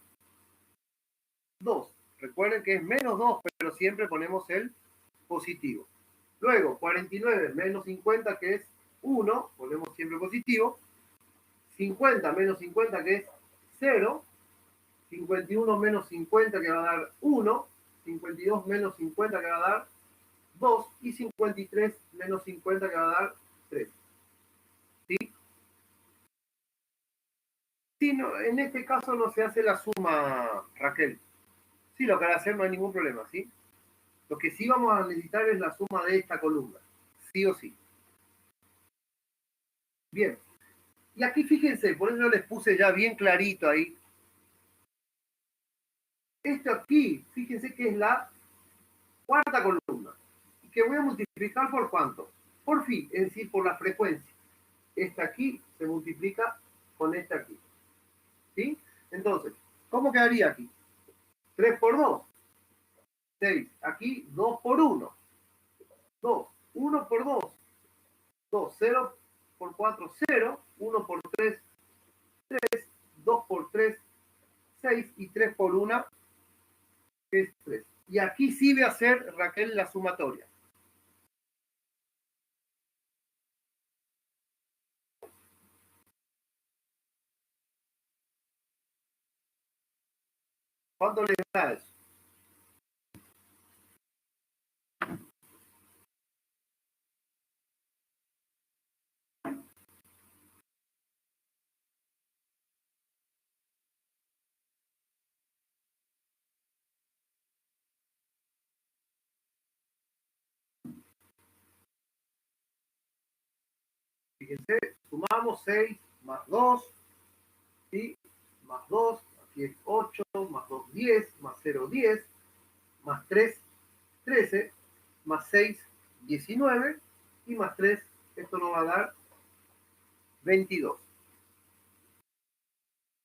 2. Recuerden que es menos 2, pero siempre ponemos el positivo. Luego, 49 menos 50, que es 1, ponemos siempre positivo. 50 menos 50, que es 0. 51 menos 50, que va a dar 1. 52 menos 50, que va a dar 2. Y 53 menos 50, que va a dar 3. ¿Sí? Sí, no, en este caso no se hace la suma, Raquel. Sí, lo que van a hacer no hay ningún problema, ¿sí? Lo que sí vamos a necesitar es la suma de esta columna, sí o sí. Bien. Y aquí fíjense, por eso les puse ya bien clarito ahí. Esto aquí, fíjense que es la cuarta columna, que voy a multiplicar por cuánto, por phi, es decir, por la frecuencia. Esta aquí se multiplica con esta aquí, ¿sí? Entonces, ¿cómo quedaría aquí? 3 por 2, 6. Aquí 2 por 1, 2. 1 por 2, 2. 0 por 4, 0. 1 por 3, 3. 2 por 3, 6. Y 3 por 1 es 3. Y aquí sí voy a hacer, Raquel, la sumatoria. ¿Cuánto le da eso? Fíjense, sumamos 6 más 2, ¿sí? Más 2, aquí es 8, más 2, 10, más 0, 10, más 3, 13, más 6, 19, y más 3, esto nos va a dar 22.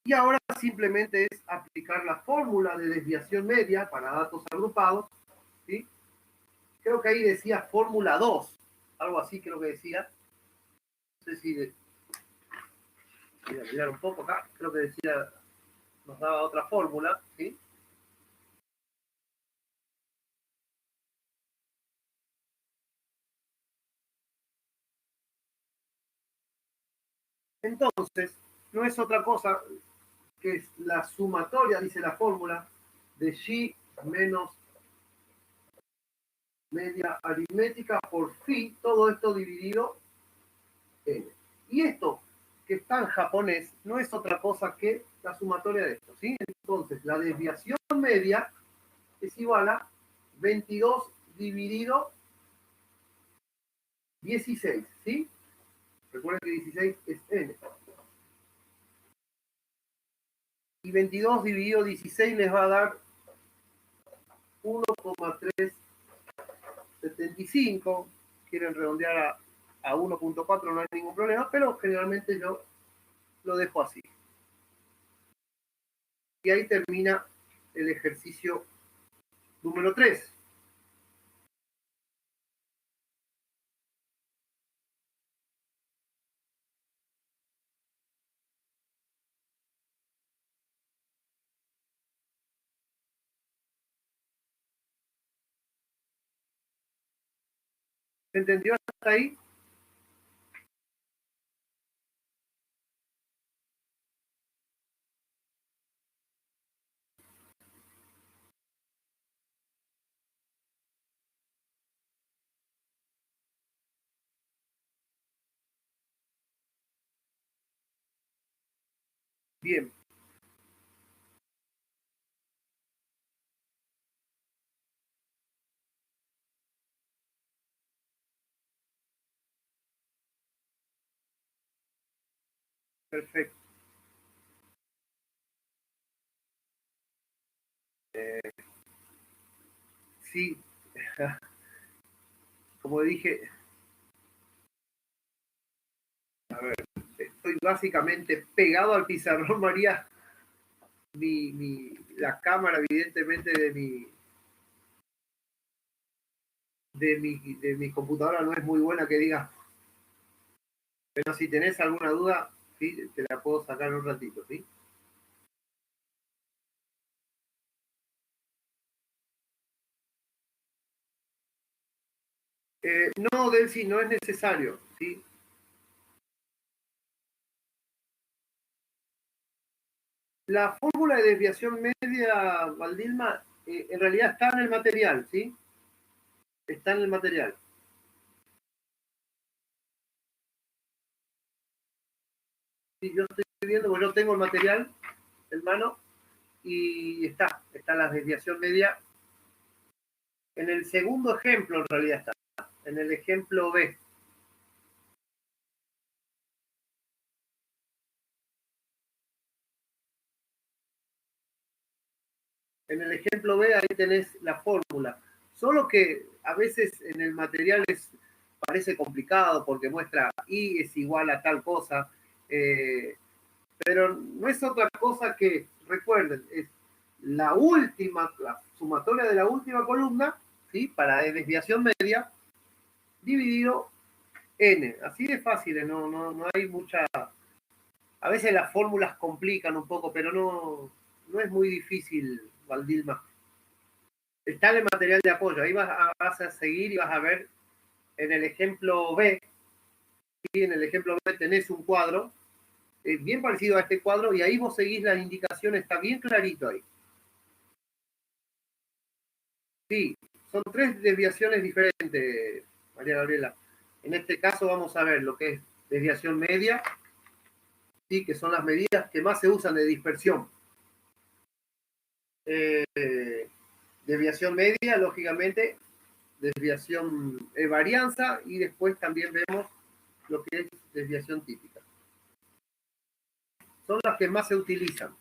Y ahora simplemente es aplicar la fórmula de desviación media para datos agrupados, ¿sí? Creo que ahí decía fórmula 2, algo así creo que decía. No sé si voy a mirar un poco acá, creo que decía, nos daba otra fórmula, ¿sí? Entonces, no es otra cosa que es la sumatoria, dice la fórmula, de G menos media aritmética por phi, todo esto dividido n. Y esto, que está en japonés, no es otra cosa que la sumatoria de esto, ¿sí? Entonces, la desviación media es igual a 22 dividido 16, ¿sí? Recuerden que 16 es n. Y 22 dividido 16 les va a dar 1,375. Quieren redondear a 1,4, no hay ningún problema, pero generalmente yo lo dejo así. Y ahí termina el ejercicio número 3. ¿Se entendió hasta ahí? Bien. Perfecto. Sí, como dije, a ver, estoy básicamente pegado al pizarrón, María. La cámara, evidentemente, de mi computadora no es muy buena, que diga. Pero si tenés alguna duda, ¿sí? Te la puedo sacar un ratito, ¿sí? No, Delcy, no es necesario, ¿sí? La fórmula de desviación media, Valdilma, en realidad está en el material, ¿sí? Está en el material. Sí, yo estoy viendo, porque yo tengo el material en mano y está la desviación media. En el segundo ejemplo, en realidad está, en el ejemplo B. En el ejemplo B ahí tenés la fórmula. Solo que a veces en el material parece complicado porque muestra I es igual a tal cosa, pero no es otra cosa que, recuerden, es la sumatoria de la última columna, ¿sí? Para desviación media, dividido n. Así de fácil, no hay mucha... A veces las fórmulas complican un poco, pero no es muy difícil, Valdilma. Está en el material de apoyo, ahí vas a seguir y vas a ver en el ejemplo B, ¿sí? En el ejemplo B tenés un cuadro bien parecido a este cuadro y ahí vos seguís las indicaciones, está bien clarito ahí. Sí, son 3 desviaciones diferentes, María Gabriela. En este caso vamos a ver lo que es desviación media, ¿sí? Que son las medidas que más se usan de dispersión. Desviación media, lógicamente, desviación varianza y después también vemos lo que es desviación típica. Son las que más se utilizan.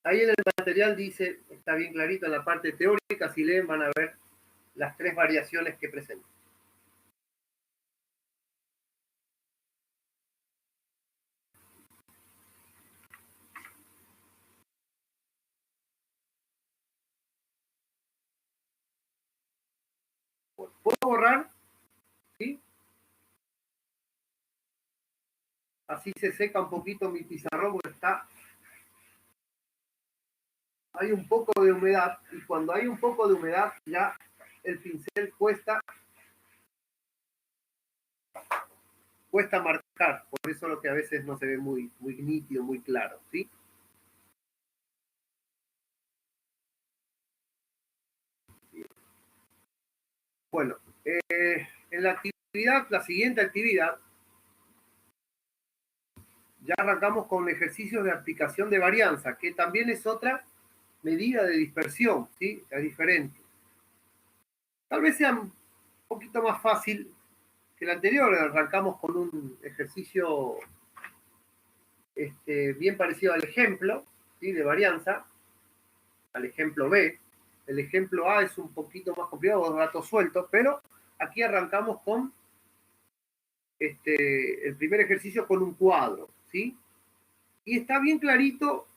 Ahí en el material dice, está bien clarito en la parte teórica, si leen van a ver las 3 variaciones que presenta. ¿Puedo borrar? ¿Sí? Así se seca un poquito mi pizarrón porque hay un poco de humedad y cuando hay un poco de humedad ya el pincel cuesta marcar, por eso lo que a veces no se ve muy nítido, muy claro, ¿sí? Bueno, en la siguiente actividad, ya arrancamos con ejercicios de aplicación de varianza, que también es otra medida de dispersión, ¿sí? Es diferente. Tal vez sea un poquito más fácil que el anterior. Arrancamos con un ejercicio bien parecido al ejemplo, ¿sí? De varianza, al ejemplo B. El ejemplo A es un poquito más complicado, datos sueltos, pero aquí arrancamos con el primer ejercicio con un cuadro, ¿sí? Y está bien clarito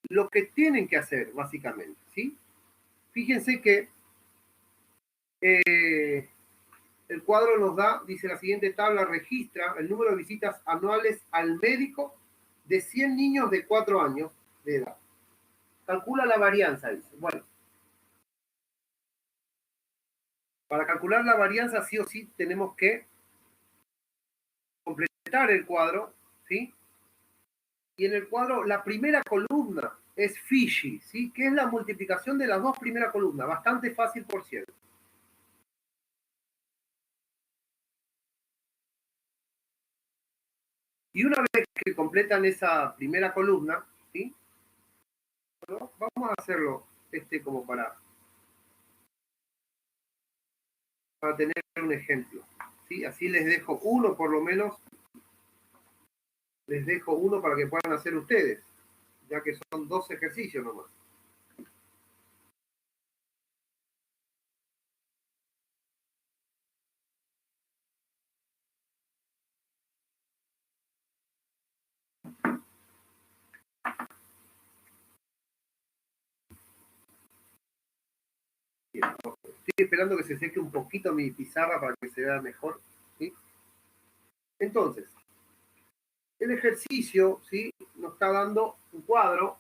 lo que tienen que hacer, básicamente, ¿sí? Fíjense que el cuadro nos da, dice la siguiente tabla, registra el número de visitas anuales al médico de 100 niños de 4 años de edad. Calcula la varianza, dice. Bueno, para calcular la varianza sí o sí tenemos que completar el cuadro, ¿sí? Y en el cuadro la primera columna es Fishy, ¿sí? Que es la multiplicación de las 2 primeras columnas. Bastante fácil, por cierto. Y una vez que completan esa primera columna, ¿sí? Bueno, vamos a hacerlo como para tener un ejemplo, ¿sí? Así les dejo uno por lo menos, les dejo uno para que puedan hacer ustedes, ya que son 2 ejercicios nomás. Estoy esperando que se seque un poquito mi pizarra para que se vea mejor, ¿sí? Entonces, el ejercicio, ¿sí? Nos está dando un cuadro.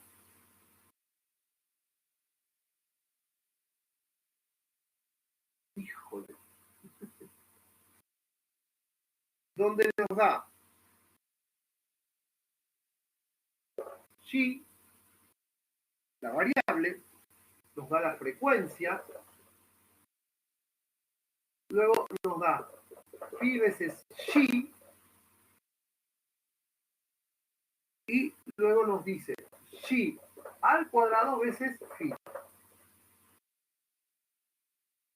Híjole. Donde nos da G, la variable, nos da la frecuencia, luego nos da phi veces G, y luego nos dice G al cuadrado veces phi.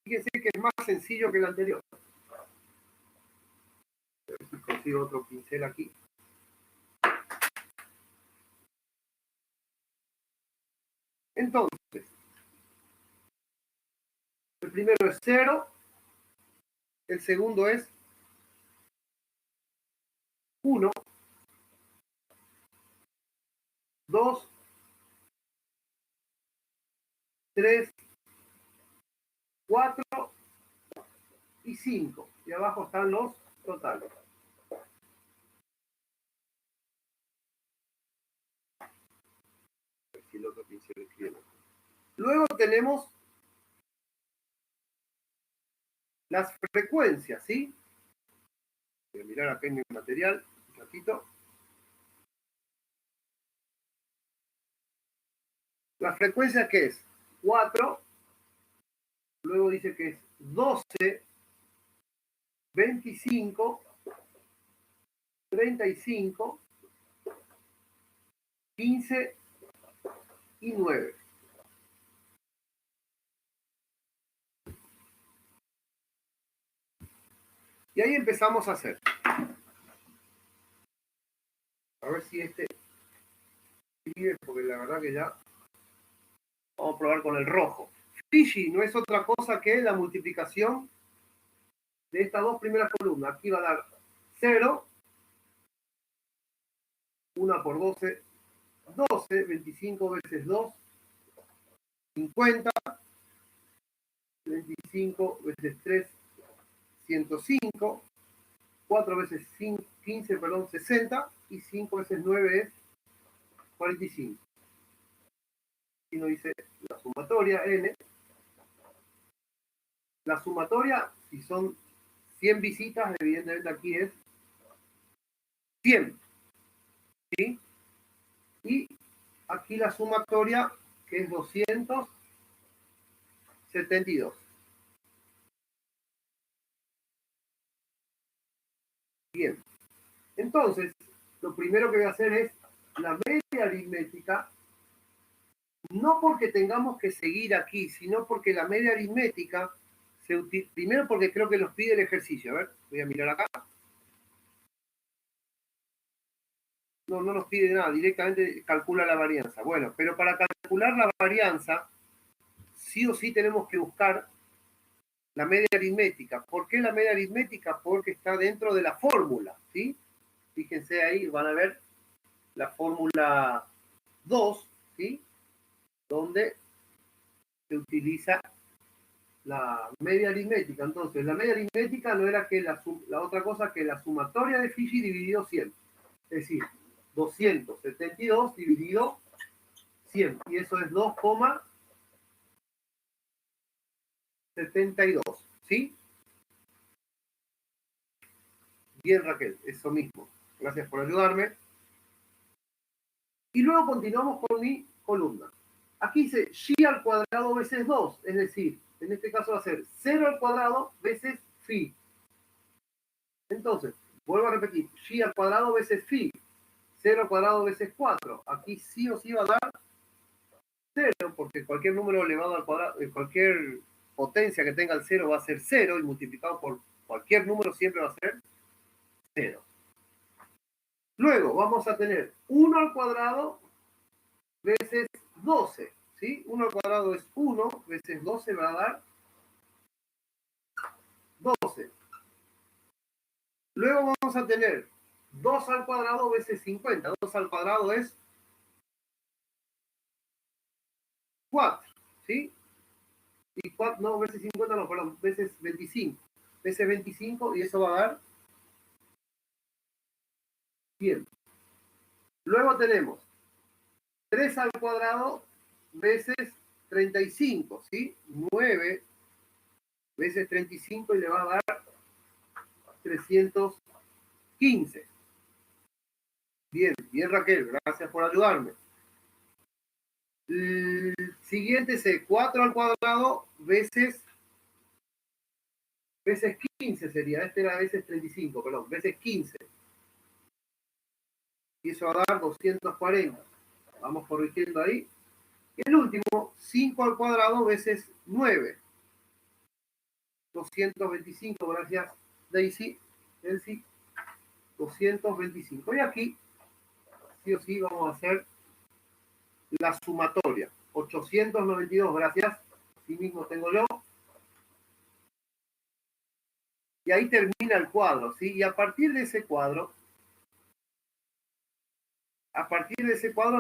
Fíjense que es más sencillo que el anterior. A ver si consigo otro pincel aquí. Entonces, el primero es 0, el segundo es 1, 2, 3, 4 y 5. Y abajo están los totales. Aquí el otro pincel escribe. Luego tenemos las frecuencias, ¿sí? Voy a mirar acá en mi material un ratito. La frecuencia que es 4, luego dice que es 12, 25, 35, 15 y 9. Y ahí empezamos a hacer. A ver si este escribe, porque la verdad que ya... Vamos a probar con el rojo. Fiji no es otra cosa que la multiplicación de estas dos primeras columnas. Aquí va a dar 0, 1 por 12, 12, 25 veces 2, 50, 25 veces 3, 105, 4 veces 5, 15, perdón, 60, y 5 veces 9 es 45. Y nos dice la sumatoria n. La sumatoria, si son 100 visitas, evidentemente aquí es 100. ¿Sí? Y aquí la sumatoria, que es 272. Bien. Entonces, lo primero que voy a hacer es la media aritmética, no porque tengamos que seguir aquí, sino porque la media aritmética se utiliza, primero porque creo que nos pide el ejercicio. A ver, voy a mirar acá. No nos pide nada, directamente calcula la varianza. Bueno, pero para calcular la varianza, sí o sí tenemos que buscar la media aritmética. ¿Por qué la media aritmética? Porque está dentro de la fórmula, ¿sí? Fíjense ahí, van a ver la fórmula 2, ¿sí? Donde se utiliza la media aritmética. Entonces, la media aritmética no era que la otra cosa que la sumatoria de Fiji dividido 100. Es decir, 272 dividido 100. Y eso es 2,72. ¿Sí? Bien, Raquel, eso mismo. Gracias por ayudarme. Y luego continuamos con mi columna. Aquí dice y al cuadrado veces 2, es decir, en este caso va a ser 0 al cuadrado veces phi. Entonces, vuelvo a repetir, y al cuadrado veces phi, 0 al cuadrado veces 4. Aquí sí o sí va a dar 0, porque cualquier número elevado al cuadrado, cualquier potencia que tenga el 0 va a ser 0, y multiplicado por cualquier número siempre va a ser 0. Luego vamos a tener 1 al cuadrado veces 12, ¿sí? 1 al cuadrado es 1, veces 12 va a dar 12. Luego vamos a tener 2 al cuadrado veces 50. 2 al cuadrado es 4, ¿sí? Y 4, no, veces 50, no, perdón, veces 25. Veces 25 y eso va a dar 100. Luego tenemos 3 al cuadrado veces 35, ¿sí? 9 veces 35 y le va a dar 315. Bien, bien Raquel, gracias por ayudarme. El siguiente es 4 al cuadrado veces 15 sería. Este era veces 35, perdón, veces 15. Y eso va a dar 240. Vamos corrigiendo ahí. Y el último, 5 al cuadrado veces 9. 225, gracias Daisy. 225. Y aquí, sí o sí, vamos a hacer la sumatoria. 892, gracias. Así mismo tengo yo. Y ahí termina el cuadro, ¿sí? Y a partir de ese cuadro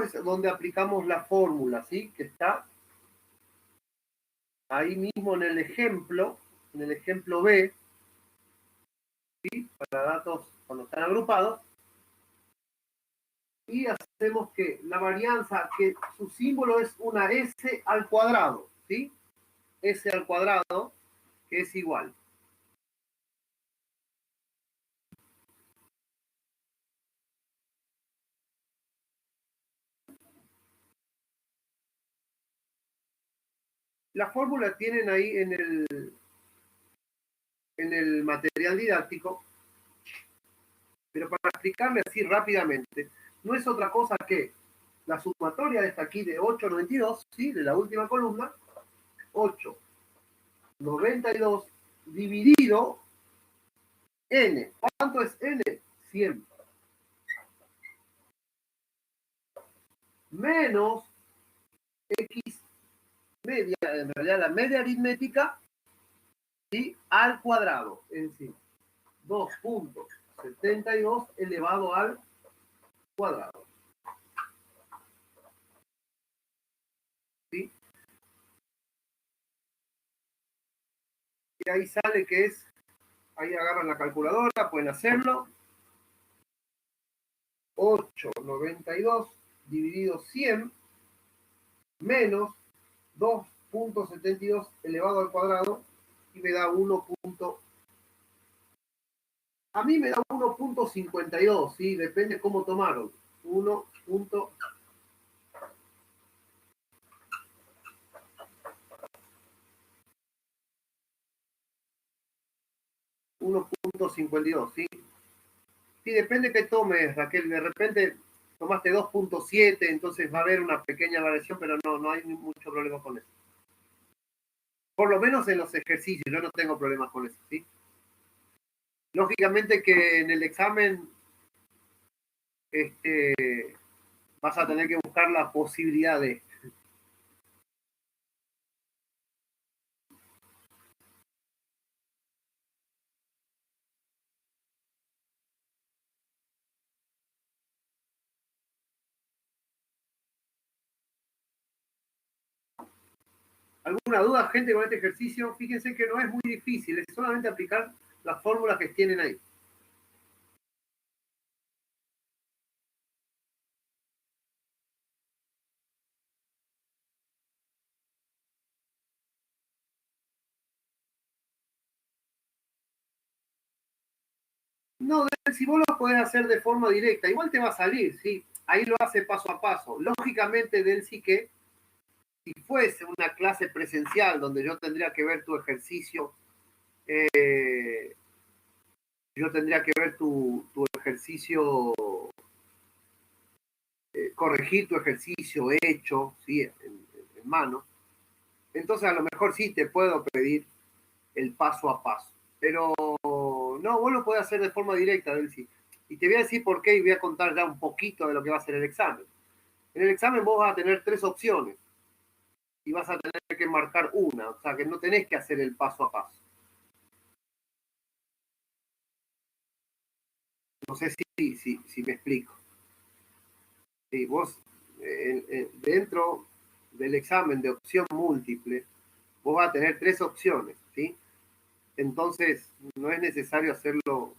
es donde aplicamos la fórmula, ¿sí? Que está ahí mismo en el ejemplo B, ¿sí? Para datos cuando están agrupados. Y hacemos que la varianza, que su símbolo es una S al cuadrado, ¿sí? S al cuadrado, que es igual. La fórmula tienen ahí en el material didáctico, pero para explicarle así rápidamente, no es otra cosa que la sumatoria de esta aquí de 892, ¿sí? De la última columna, 892 dividido n. ¿Cuánto es n? 100. Menos x media, en realidad la media aritmética, ¿sí? Al cuadrado, es decir, 2.72 elevado al cuadrado. ¿Sí? Y ahí sale que es, ahí agarran la calculadora, pueden hacerlo. 892 dividido 100 menos 2.72 elevado al cuadrado y me da 1. A mí me da 1.52, ¿sí? Depende cómo tomaron. 1.52, ¿sí? Sí, depende que tomes, Raquel. De repente tomaste 2.7, entonces va a haber una pequeña variación, pero no hay mucho problema con eso. Por lo menos en los ejercicios, yo no tengo problemas con eso, ¿sí? Lógicamente que en el examen vas a tener que buscar la posibilidad de... ¿Alguna duda, gente, con este ejercicio? Fíjense que no es muy difícil, es solamente aplicar las fórmulas que tienen ahí. No, si vos lo podés hacer de forma directa, igual te va a salir, ¿sí? Ahí lo hace paso a paso. Lógicamente, del sí que si fuese una clase presencial donde yo tendría que ver tu ejercicio, yo tendría que ver tu ejercicio, corregir tu ejercicio hecho, ¿sí? En mano. Entonces, a lo mejor sí te puedo pedir el paso a paso. Pero no, vos lo podés hacer de forma directa, Delcy. Y te voy a decir por qué y voy a contar ya un poquito de lo que va a ser el examen. En el examen vos vas a tener 3 opciones y vas a tener que marcar una, o sea que no tenés que hacer el paso a paso. No sé si me explico. Sí, vos, dentro del examen de opción múltiple, vos vas a tener 3 opciones, ¿sí? Entonces, no es necesario hacerlo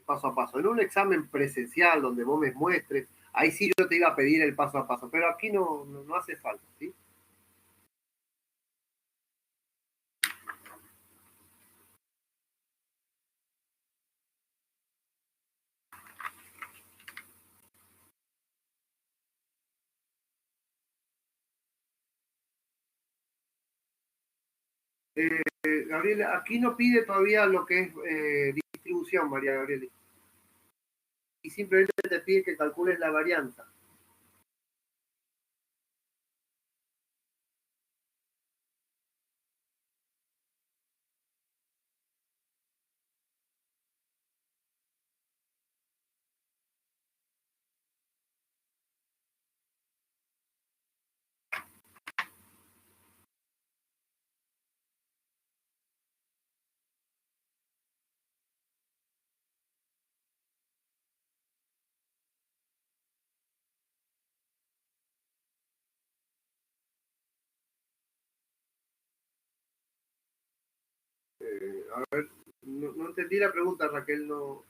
paso a paso. En un examen presencial donde vos me muestres, ahí sí yo te iba a pedir el paso a paso, pero aquí no hace falta, ¿sí? Gabriela, aquí no pide todavía lo que es distribución, María Gabriela. Y simplemente te pide que calcules la varianza. A ver, no entendí la pregunta, Raquel, no.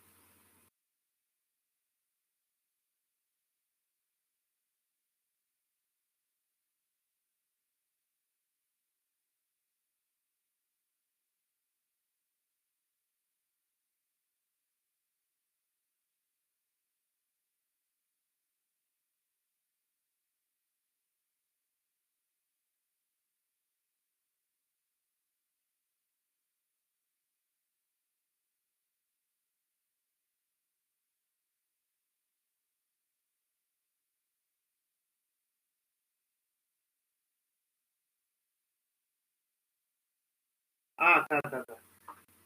Ta.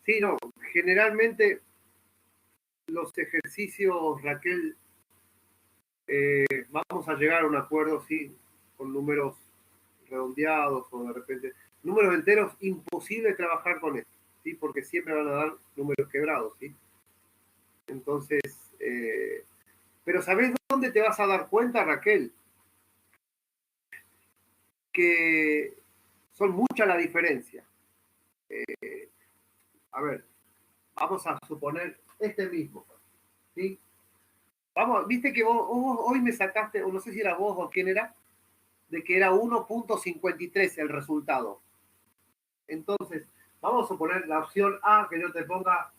Sí, no, generalmente los ejercicios, Raquel, vamos a llegar a un acuerdo, sí, con números redondeados o de repente. Números enteros, imposible trabajar con esto, ¿sí? Porque siempre van a dar números quebrados, ¿sí? Entonces, pero ¿sabés dónde te vas a dar cuenta, Raquel? Que son mucha la diferencia. A ver, vamos a suponer este mismo, ¿sí? Vamos, viste que vos hoy me sacaste, o no sé si era vos o quién era, de que era 1.53 el resultado. Entonces, vamos a suponer la opción A, que yo te ponga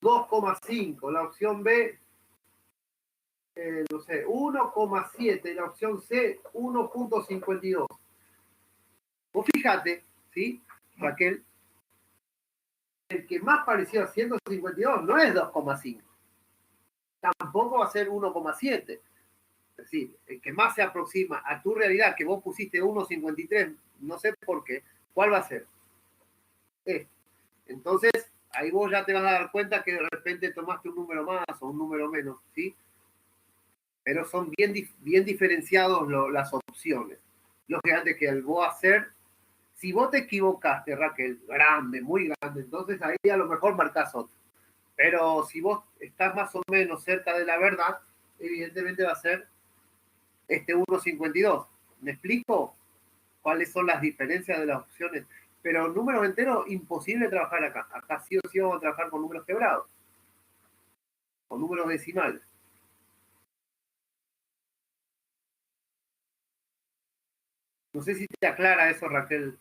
2,5, la opción B, no sé, 1,7, la opción C, 1.52. Vos fíjate, ¿sí, Raquel? El que más pareció a 152 no es 2,5. Tampoco va a ser 1,7. Es decir, el que más se aproxima a tu realidad, que vos pusiste 1,53, no sé por qué, ¿cuál va a ser? Entonces, ahí vos ya te vas a dar cuenta que de repente tomaste un número más o un número menos, ¿sí? Pero son bien diferenciados las opciones. Lógicamente que el vos hacer, si vos te equivocaste, Raquel, grande, muy grande, entonces ahí a lo mejor marcás otro. Pero si vos estás más o menos cerca de la verdad, evidentemente va a ser este 1,52. ¿Me explico cuáles son las diferencias de las opciones? Pero números enteros, imposible trabajar acá. Acá sí o sí vamos a trabajar con números quebrados, con números decimales. No sé si te aclara eso, Raquel.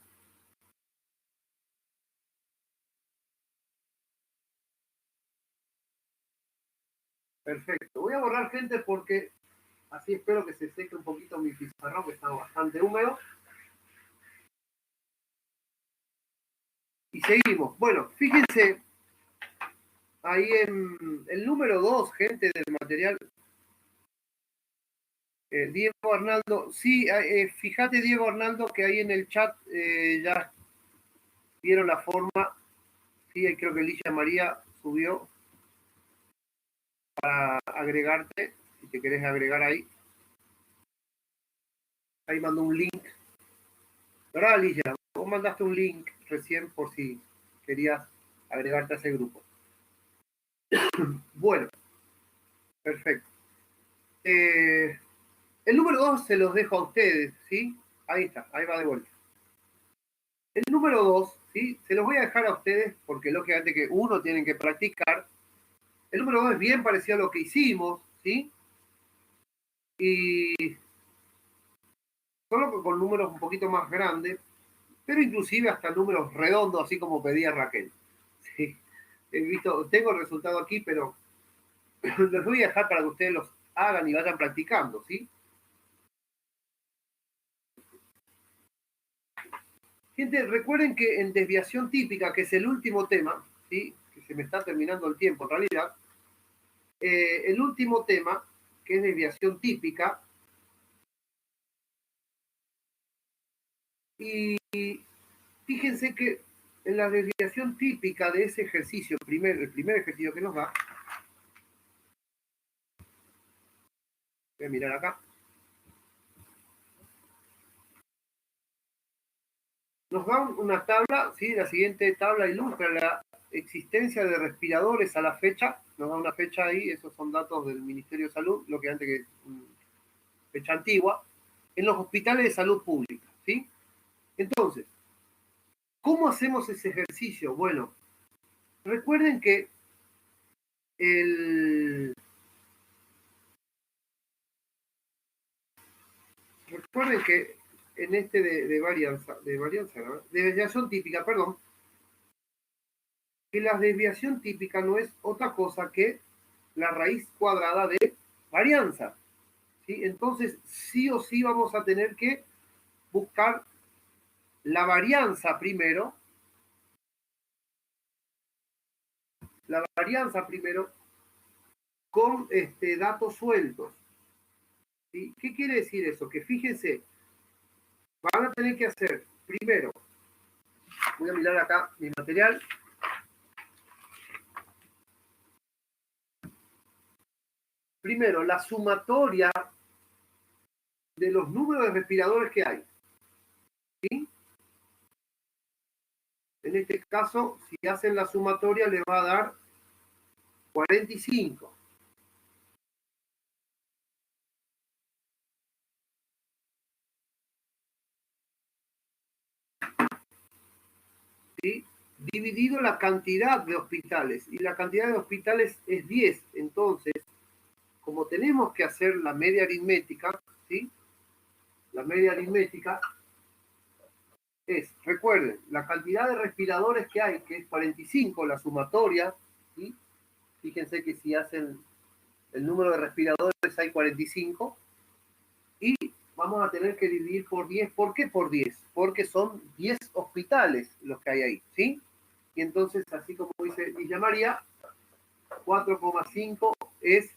Perfecto. Voy a borrar, gente, porque así espero que se seque un poquito mi pizarrón, que está bastante húmedo. Y seguimos. Bueno, fíjense, ahí en el número 2, gente, del material. Diego Arnaldo, sí, fíjate, Diego Arnaldo, que ahí en el chat ya vieron la forma. Sí, creo que Licia María subió para agregarte, si te querés agregar ahí. Ahí mandó un link. ¿Verdad, Alicia? Vos mandaste un link recién por si querías agregarte a ese grupo. Bueno, perfecto. El número 2 se los dejo a ustedes, ¿sí? Ahí está, ahí va de vuelta. El número 2, ¿sí? Se los voy a dejar a ustedes porque lógicamente que uno tienen que practicar. El número 2 es bien parecido a lo que hicimos, ¿sí? Y solo con números un poquito más grandes, pero inclusive hasta números redondos, así como pedía Raquel. ¿Sí? He visto, tengo el resultado aquí, pero los voy a dejar para que ustedes los hagan y vayan practicando, ¿sí? Gente, recuerden que en desviación típica, que es el último tema, ¿sí? Que se me está terminando el tiempo en realidad, el último tema, que es desviación típica, y fíjense que en la desviación típica de ese ejercicio, el primer ejercicio que nos da, voy a mirar acá, nos da una tabla, ¿sí? La siguiente tabla ilustra la existencia de respiradores a la fecha, nos da una fecha ahí, esos son datos del Ministerio de Salud, lo que antes que fecha antigua, en los hospitales de salud pública, ¿sí? Entonces, ¿Cómo hacemos ese ejercicio? Bueno, recuerden que en este de varianza, ¿no? De desviación típica, perdón, que la desviación típica no es otra cosa que la raíz cuadrada de varianza, ¿sí? Entonces, sí o sí vamos a tener que buscar la varianza primero, con datos sueltos. ¿Sí? ¿Qué quiere decir eso? Que fíjense, van a tener que hacer primero, voy a mirar acá mi material. Primero, la sumatoria de los números de respiradores que hay. ¿Sí? En este caso, si hacen la sumatoria, le va a dar 45. ¿Sí? Dividido la cantidad de hospitales. Y la cantidad de hospitales es 10. Entonces, como tenemos que hacer la media aritmética, ¿sí? La media aritmética es, recuerden, la cantidad de respiradores que hay, que es 45, la sumatoria, ¿sí? Fíjense que si hacen el número de respiradores hay 45, y vamos a tener que dividir por 10. ¿Por qué por 10? Porque son 10 hospitales los que hay ahí, ¿sí? Y entonces, así como dice Villa María, 4,5 es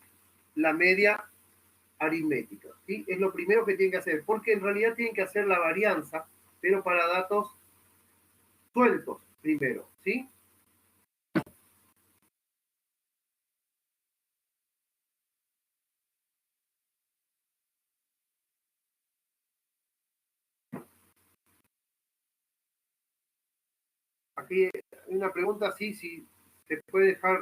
la media aritmética, ¿sí? Es lo primero que tienen que hacer, porque en realidad tienen que hacer la varianza, pero para datos sueltos primero, ¿sí? Aquí hay una pregunta, sí, si se puede dejar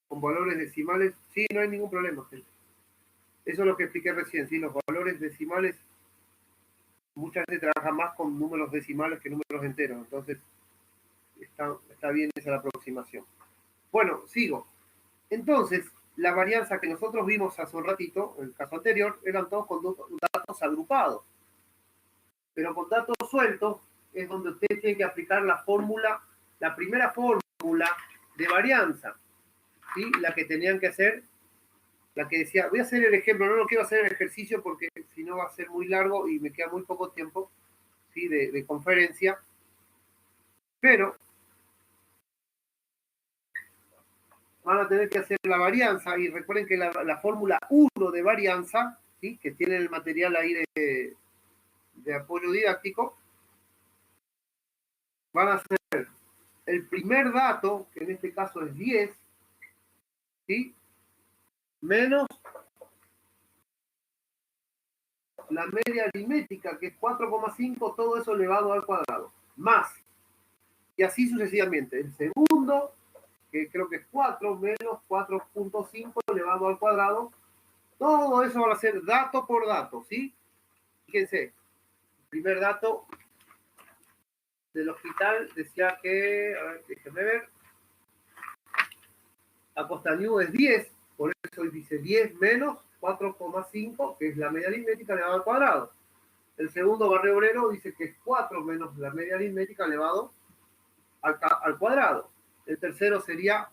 con valores decimales. Sí, no hay ningún problema, gente. Eso es lo que expliqué recién, sí, los valores decimales, mucha gente trabaja más con números decimales que números enteros, entonces está bien esa la aproximación. Bueno, sigo. Entonces, la varianza que nosotros vimos hace un ratito, en el caso anterior, eran todos con datos agrupados. Pero con datos sueltos es donde ustedes tienen que aplicar la fórmula, la primera fórmula de varianza, ¿sí? La que tenían que hacer, la que decía, voy a hacer el ejemplo, no lo quiero hacer el ejercicio porque si no va a ser muy largo y me queda muy poco tiempo, ¿sí? de conferencia, pero van a tener que hacer la varianza y recuerden que la fórmula 1 de varianza, ¿sí? Que tiene el material ahí de apoyo didáctico, van a ser el primer dato, que en este caso es 10, ¿sí? Menos la media aritmética, que es 4,5, todo eso elevado al cuadrado, más, y así sucesivamente. El segundo, que creo que es 4, menos 4,5 elevado al cuadrado, todo eso va a ser dato por dato, ¿sí? Fíjense, el primer dato del hospital decía que, a ver, déjenme ver, la Costa New es 10, por eso dice 10 menos 4,5, que es la media aritmética elevado al cuadrado. El segundo, Barrio Obrero, dice que es 4 menos la media aritmética elevado al cuadrado. El tercero sería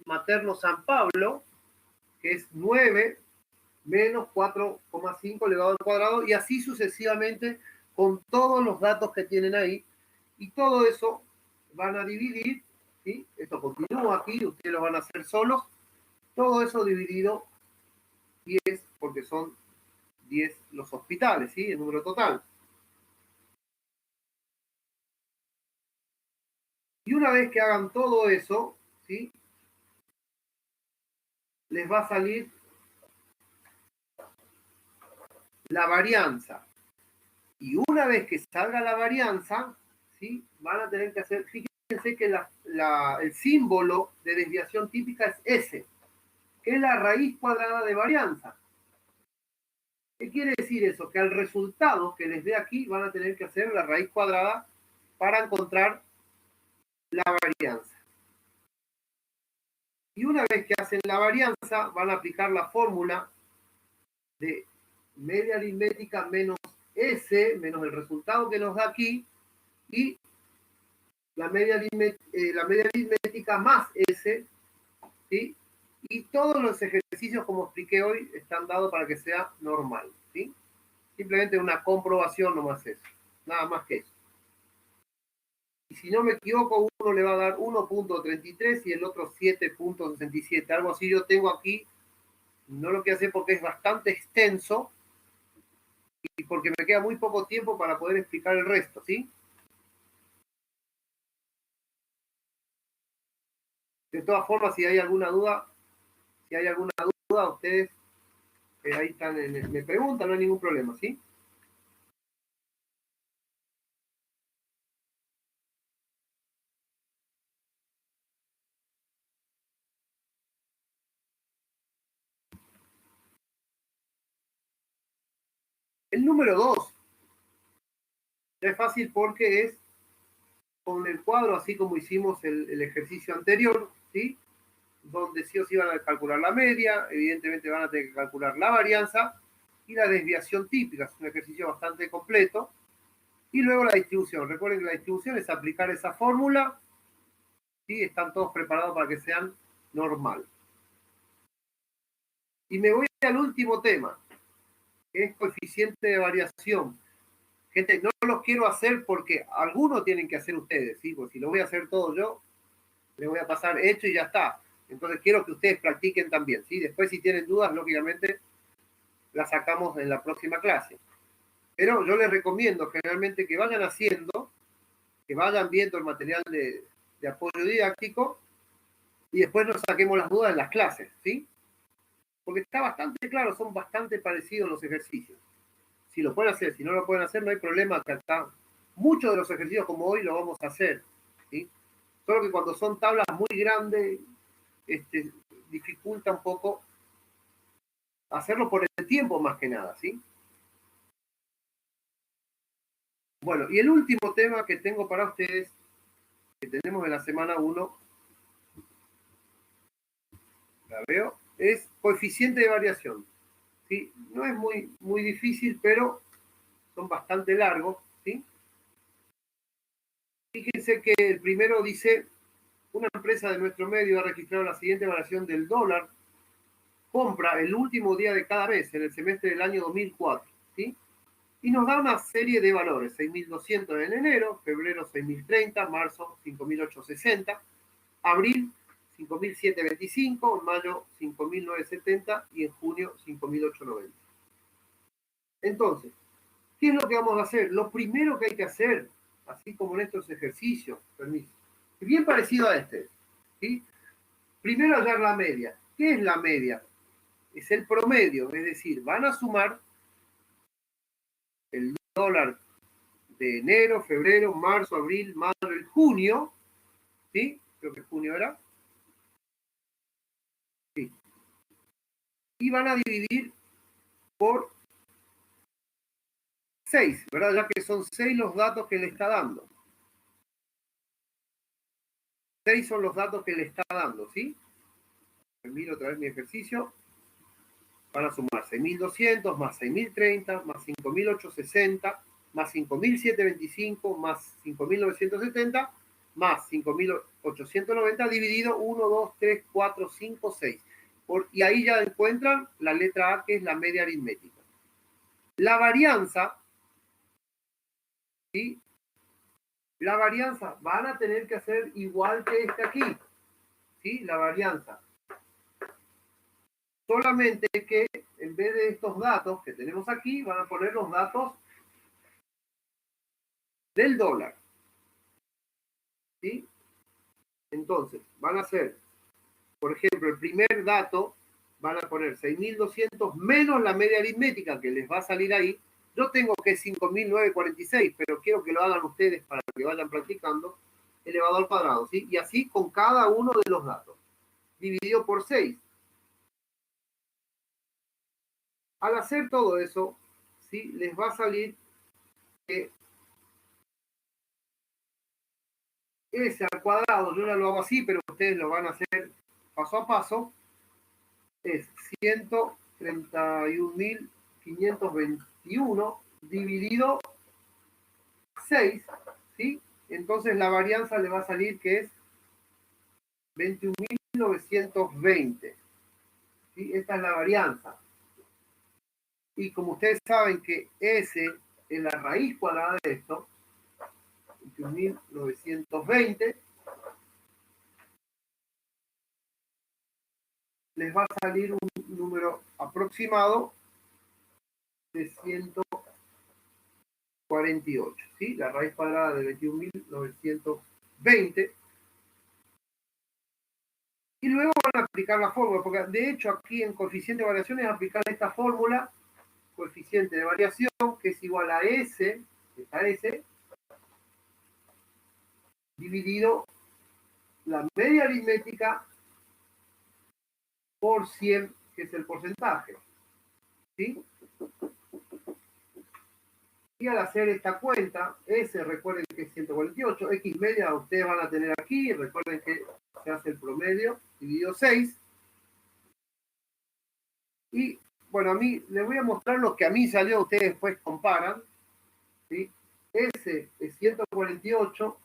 Materno San Pablo, que es 9 menos 4,5 elevado al cuadrado, y así sucesivamente con todos los datos que tienen ahí. Y todo eso van a dividir, ¿sí? Esto continúa aquí, ustedes lo van a hacer solos. Todo eso dividido 10, porque son 10 los hospitales, ¿sí? El número total. Y una vez que hagan todo eso, ¿sí? Les va a salir la varianza. Y una vez que salga la varianza, ¿sí? Van a tener que hacer, fíjense que el símbolo de desviación típica es S, que es la raíz cuadrada de varianza. ¿Qué quiere decir eso? Que al resultado que les dé aquí van a tener que hacer la raíz cuadrada para encontrar la varianza. Y una vez que hacen la varianza, van a aplicar la fórmula de media aritmética menos S, menos el resultado que nos da aquí, y la media aritmética más S, ¿sí? Y todos los ejercicios, como expliqué hoy, están dados para que sea normal, ¿sí? Simplemente una comprobación nomás eso, nada más que eso. Y si no me equivoco, uno le va a dar 1.33 y el otro 7.67, algo así yo tengo aquí. No lo quiero hacer porque es bastante extenso y porque me queda muy poco tiempo para poder explicar el resto, ¿sí? De todas formas, si hay alguna duda, ustedes ahí están, me preguntan, no hay ningún problema, ¿sí? El número 2 es fácil porque es con el cuadro, así como hicimos el ejercicio anterior, ¿sí? Donde sí o sí van a calcular la media, evidentemente van a tener que calcular la varianza y la desviación típica, es un ejercicio bastante completo. Y luego la distribución. Recuerden que la distribución es aplicar esa fórmula, ¿sí? Están todos preparados para que sean normal. Y me voy al último tema, que es coeficiente de variación. Gente, no los quiero hacer porque algunos tienen que hacer ustedes, ¿sí? Porque si lo voy a hacer todo yo, le voy a pasar hecho y ya está. Entonces quiero que ustedes practiquen también, ¿sí? Después si tienen dudas, lógicamente, las sacamos en la próxima clase. Pero yo les recomiendo generalmente que vayan haciendo, que vayan viendo el material de apoyo didáctico y después nos saquemos las dudas en las clases, ¿sí? Porque está bastante claro, son bastante parecidos los ejercicios. Si lo pueden hacer, si no lo pueden hacer, no hay problema, que acá muchos de los ejercicios como hoy lo vamos a hacer, ¿sí? Solo que cuando son tablas muy grandes, dificulta un poco hacerlo por el tiempo más que nada, ¿sí? Bueno, y el último tema que tengo para ustedes, que tenemos en la semana 1, la veo, es coeficiente de variación, ¿sí? No es muy difícil, pero son bastante largos, ¿sí? Fíjense que el primero dice, una empresa de nuestro medio ha registrado la siguiente variación del dólar, compra el último día de cada mes en el semestre del año 2004, ¿sí? Y nos da una serie de valores, 6.200 en enero, febrero 6.030, marzo 5.860, abril 5.725, en mayo 5.970 y en junio 5.890. Entonces, ¿qué es lo que vamos a hacer? Lo primero que hay que hacer, así como en estos ejercicios, permiso, es bien parecido a este, ¿sí? Primero hallar la media. ¿Qué es la media? Es el promedio, es decir, van a sumar el dólar de enero, febrero, marzo, abril, mayo y junio, ¿sí? Creo que junio era. Sí. Y van a dividir por 6, ¿verdad? Ya que son 6 los datos que le está dando. 6 son los datos que le está dando, ¿sí? Miro otra vez mi ejercicio. Van a sumar 6.200 más 6.030 más 5.860 más 5.725 más 5.970 más 5.890 dividido 1, 2, 3, 4, 5, 6. Y ahí ya encuentran la letra A, que es la media aritmética. La varianza, ¿sí? La varianza van a tener que hacer igual que este aquí, ¿sí? La varianza. Solamente que en vez de estos datos que tenemos aquí, van a poner los datos del dólar, ¿sí? Entonces, van a hacer, por ejemplo, el primer dato, van a poner 6.200 menos la media aritmética que les va a salir ahí. Yo tengo que 5.946, pero quiero que lo hagan ustedes para que vayan practicando, elevado al cuadrado, ¿sí? Y así con cada uno de los datos, dividido por 6. Al hacer todo eso, ¿sí? Les va a salir que S al cuadrado, yo lo hago así, pero ustedes lo van a hacer paso a paso, es 131.521 dividido 6, ¿sí? Entonces la varianza le va a salir que es 21.920, ¿sí? Esta es la varianza. Y como ustedes saben que S es la raíz cuadrada de esto, 21.920, les va a salir un número aproximado de 148, ¿sí? La raíz cuadrada de 21.920. Y luego van a aplicar la fórmula, porque de hecho aquí en coeficiente de variación es aplicar esta fórmula, coeficiente de variación, que es igual a S, esta S, dividido la media aritmética por 100, que es el porcentaje, ¿sí? Y al hacer esta cuenta, S, recuerden que es 148, X media ustedes van a tener aquí, recuerden que se hace el promedio, dividido 6. Y bueno, a mí les voy a mostrar lo que a mí salió, ustedes después comparan, ¿sí? S es 148,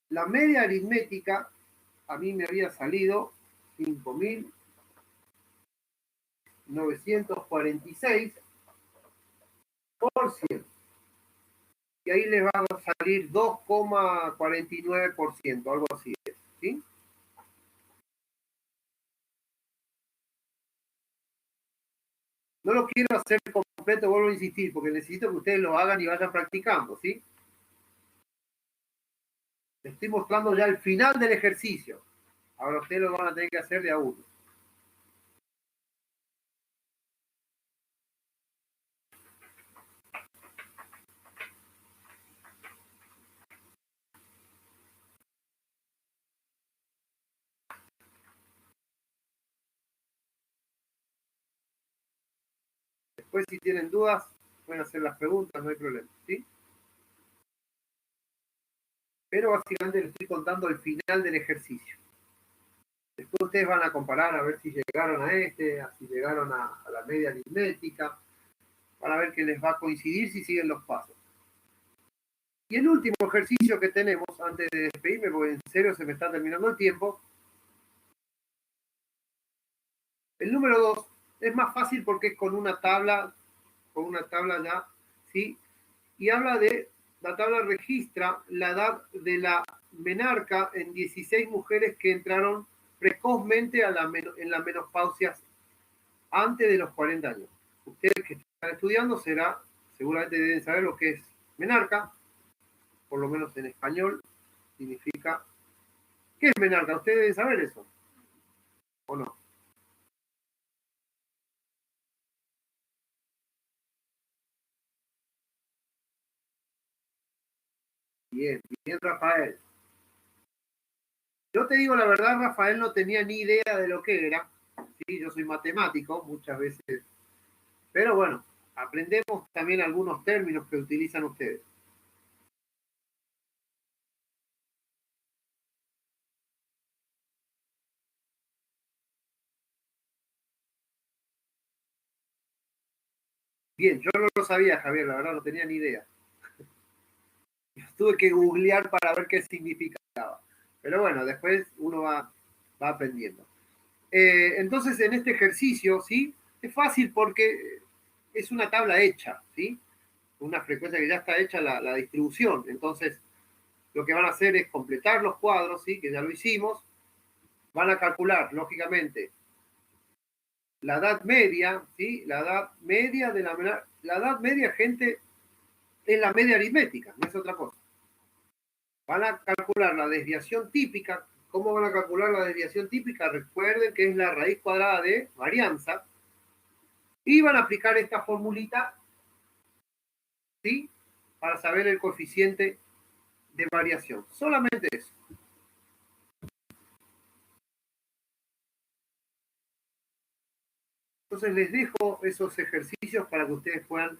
la media aritmética a mí me había salido 5.946 por 100. Y ahí les va a salir 2,49%, algo así, ¿sí? No lo quiero hacer completo, vuelvo a insistir, porque necesito que ustedes lo hagan y vayan practicando, ¿sí? Les estoy mostrando ya el final del ejercicio. Ahora ustedes lo van a tener que hacer de a uno. Después, si tienen dudas, pueden hacer las preguntas, no hay problema, ¿sí? Pero básicamente les estoy contando el final del ejercicio. Después ustedes van a comparar a ver si llegaron a si llegaron a la media aritmética, para ver qué les va a coincidir si siguen los pasos. Y el último ejercicio que tenemos, antes de despedirme, porque en serio se me está terminando el tiempo, el número 2 es más fácil porque es con una tabla ya, ¿sí? Y habla de, la tabla registra la edad de la menarca en 16 mujeres que entraron precozmente en la menopausia antes de los 40 años. Ustedes que están estudiando seguramente deben saber lo que es menarca, por lo menos en español, significa... ¿Qué es menarca? ¿Ustedes deben saber eso? ¿O no? Bien, bien, Rafael. Yo te digo la verdad, Rafael no tenía ni idea de lo que era. Sí, yo soy matemático muchas veces. Pero bueno, aprendemos también algunos términos que utilizan ustedes. Bien, yo no lo sabía, Javier, la verdad no tenía ni idea. Tuve que googlear para ver qué significaba. Pero bueno, después uno va aprendiendo. Entonces, en este ejercicio, ¿sí? Es fácil porque es una tabla hecha, ¿sí? Una frecuencia que ya está hecha la distribución. Entonces, lo que van a hacer es completar los cuadros, ¿sí? Que ya lo hicimos. Van a calcular, lógicamente, la edad media, ¿sí? La edad media de la edad media, gente, es la media aritmética, no es otra cosa. Van a calcular la desviación típica. ¿Cómo van a calcular la desviación típica? Recuerden que es la raíz cuadrada de varianza. Y van a aplicar esta formulita, ¿sí? Para saber el coeficiente de variación. Solamente eso. Entonces les dejo esos ejercicios para que ustedes puedan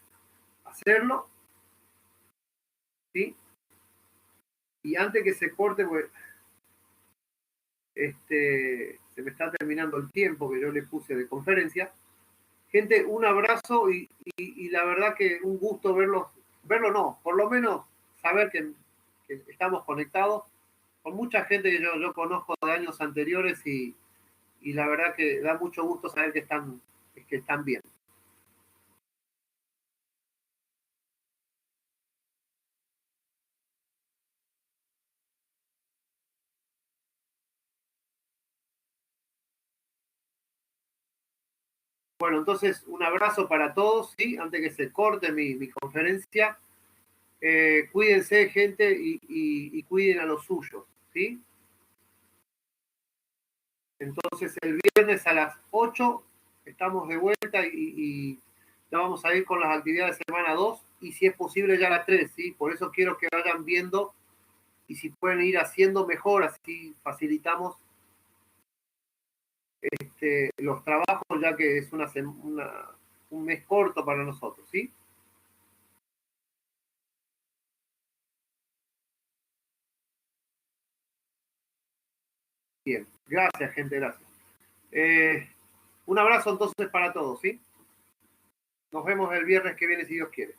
hacerlo, ¿sí? Y antes que se corte, pues, se me está terminando el tiempo que yo le puse de conferencia. Gente, un abrazo y la verdad que un gusto verlos, verlo no, por lo menos saber que estamos conectados con mucha gente que yo conozco de años anteriores y la verdad que da mucho gusto saber que están bien. Bueno, entonces un abrazo para todos, ¿sí? Antes que se corte mi conferencia. Cuídense, gente, y cuiden a los suyos, ¿sí? Entonces el viernes a las 8 estamos de vuelta y ya vamos a ir con las actividades de semana 2 y si es posible ya la 3, ¿sí? Por eso quiero que vayan viendo y si pueden ir haciendo mejor, así facilitamos los trabajos ya que es un mes corto para nosotros, ¿sí? Bien, gracias gente, gracias. Un abrazo entonces para todos, ¿sí? Nos vemos el viernes que viene si Dios quiere.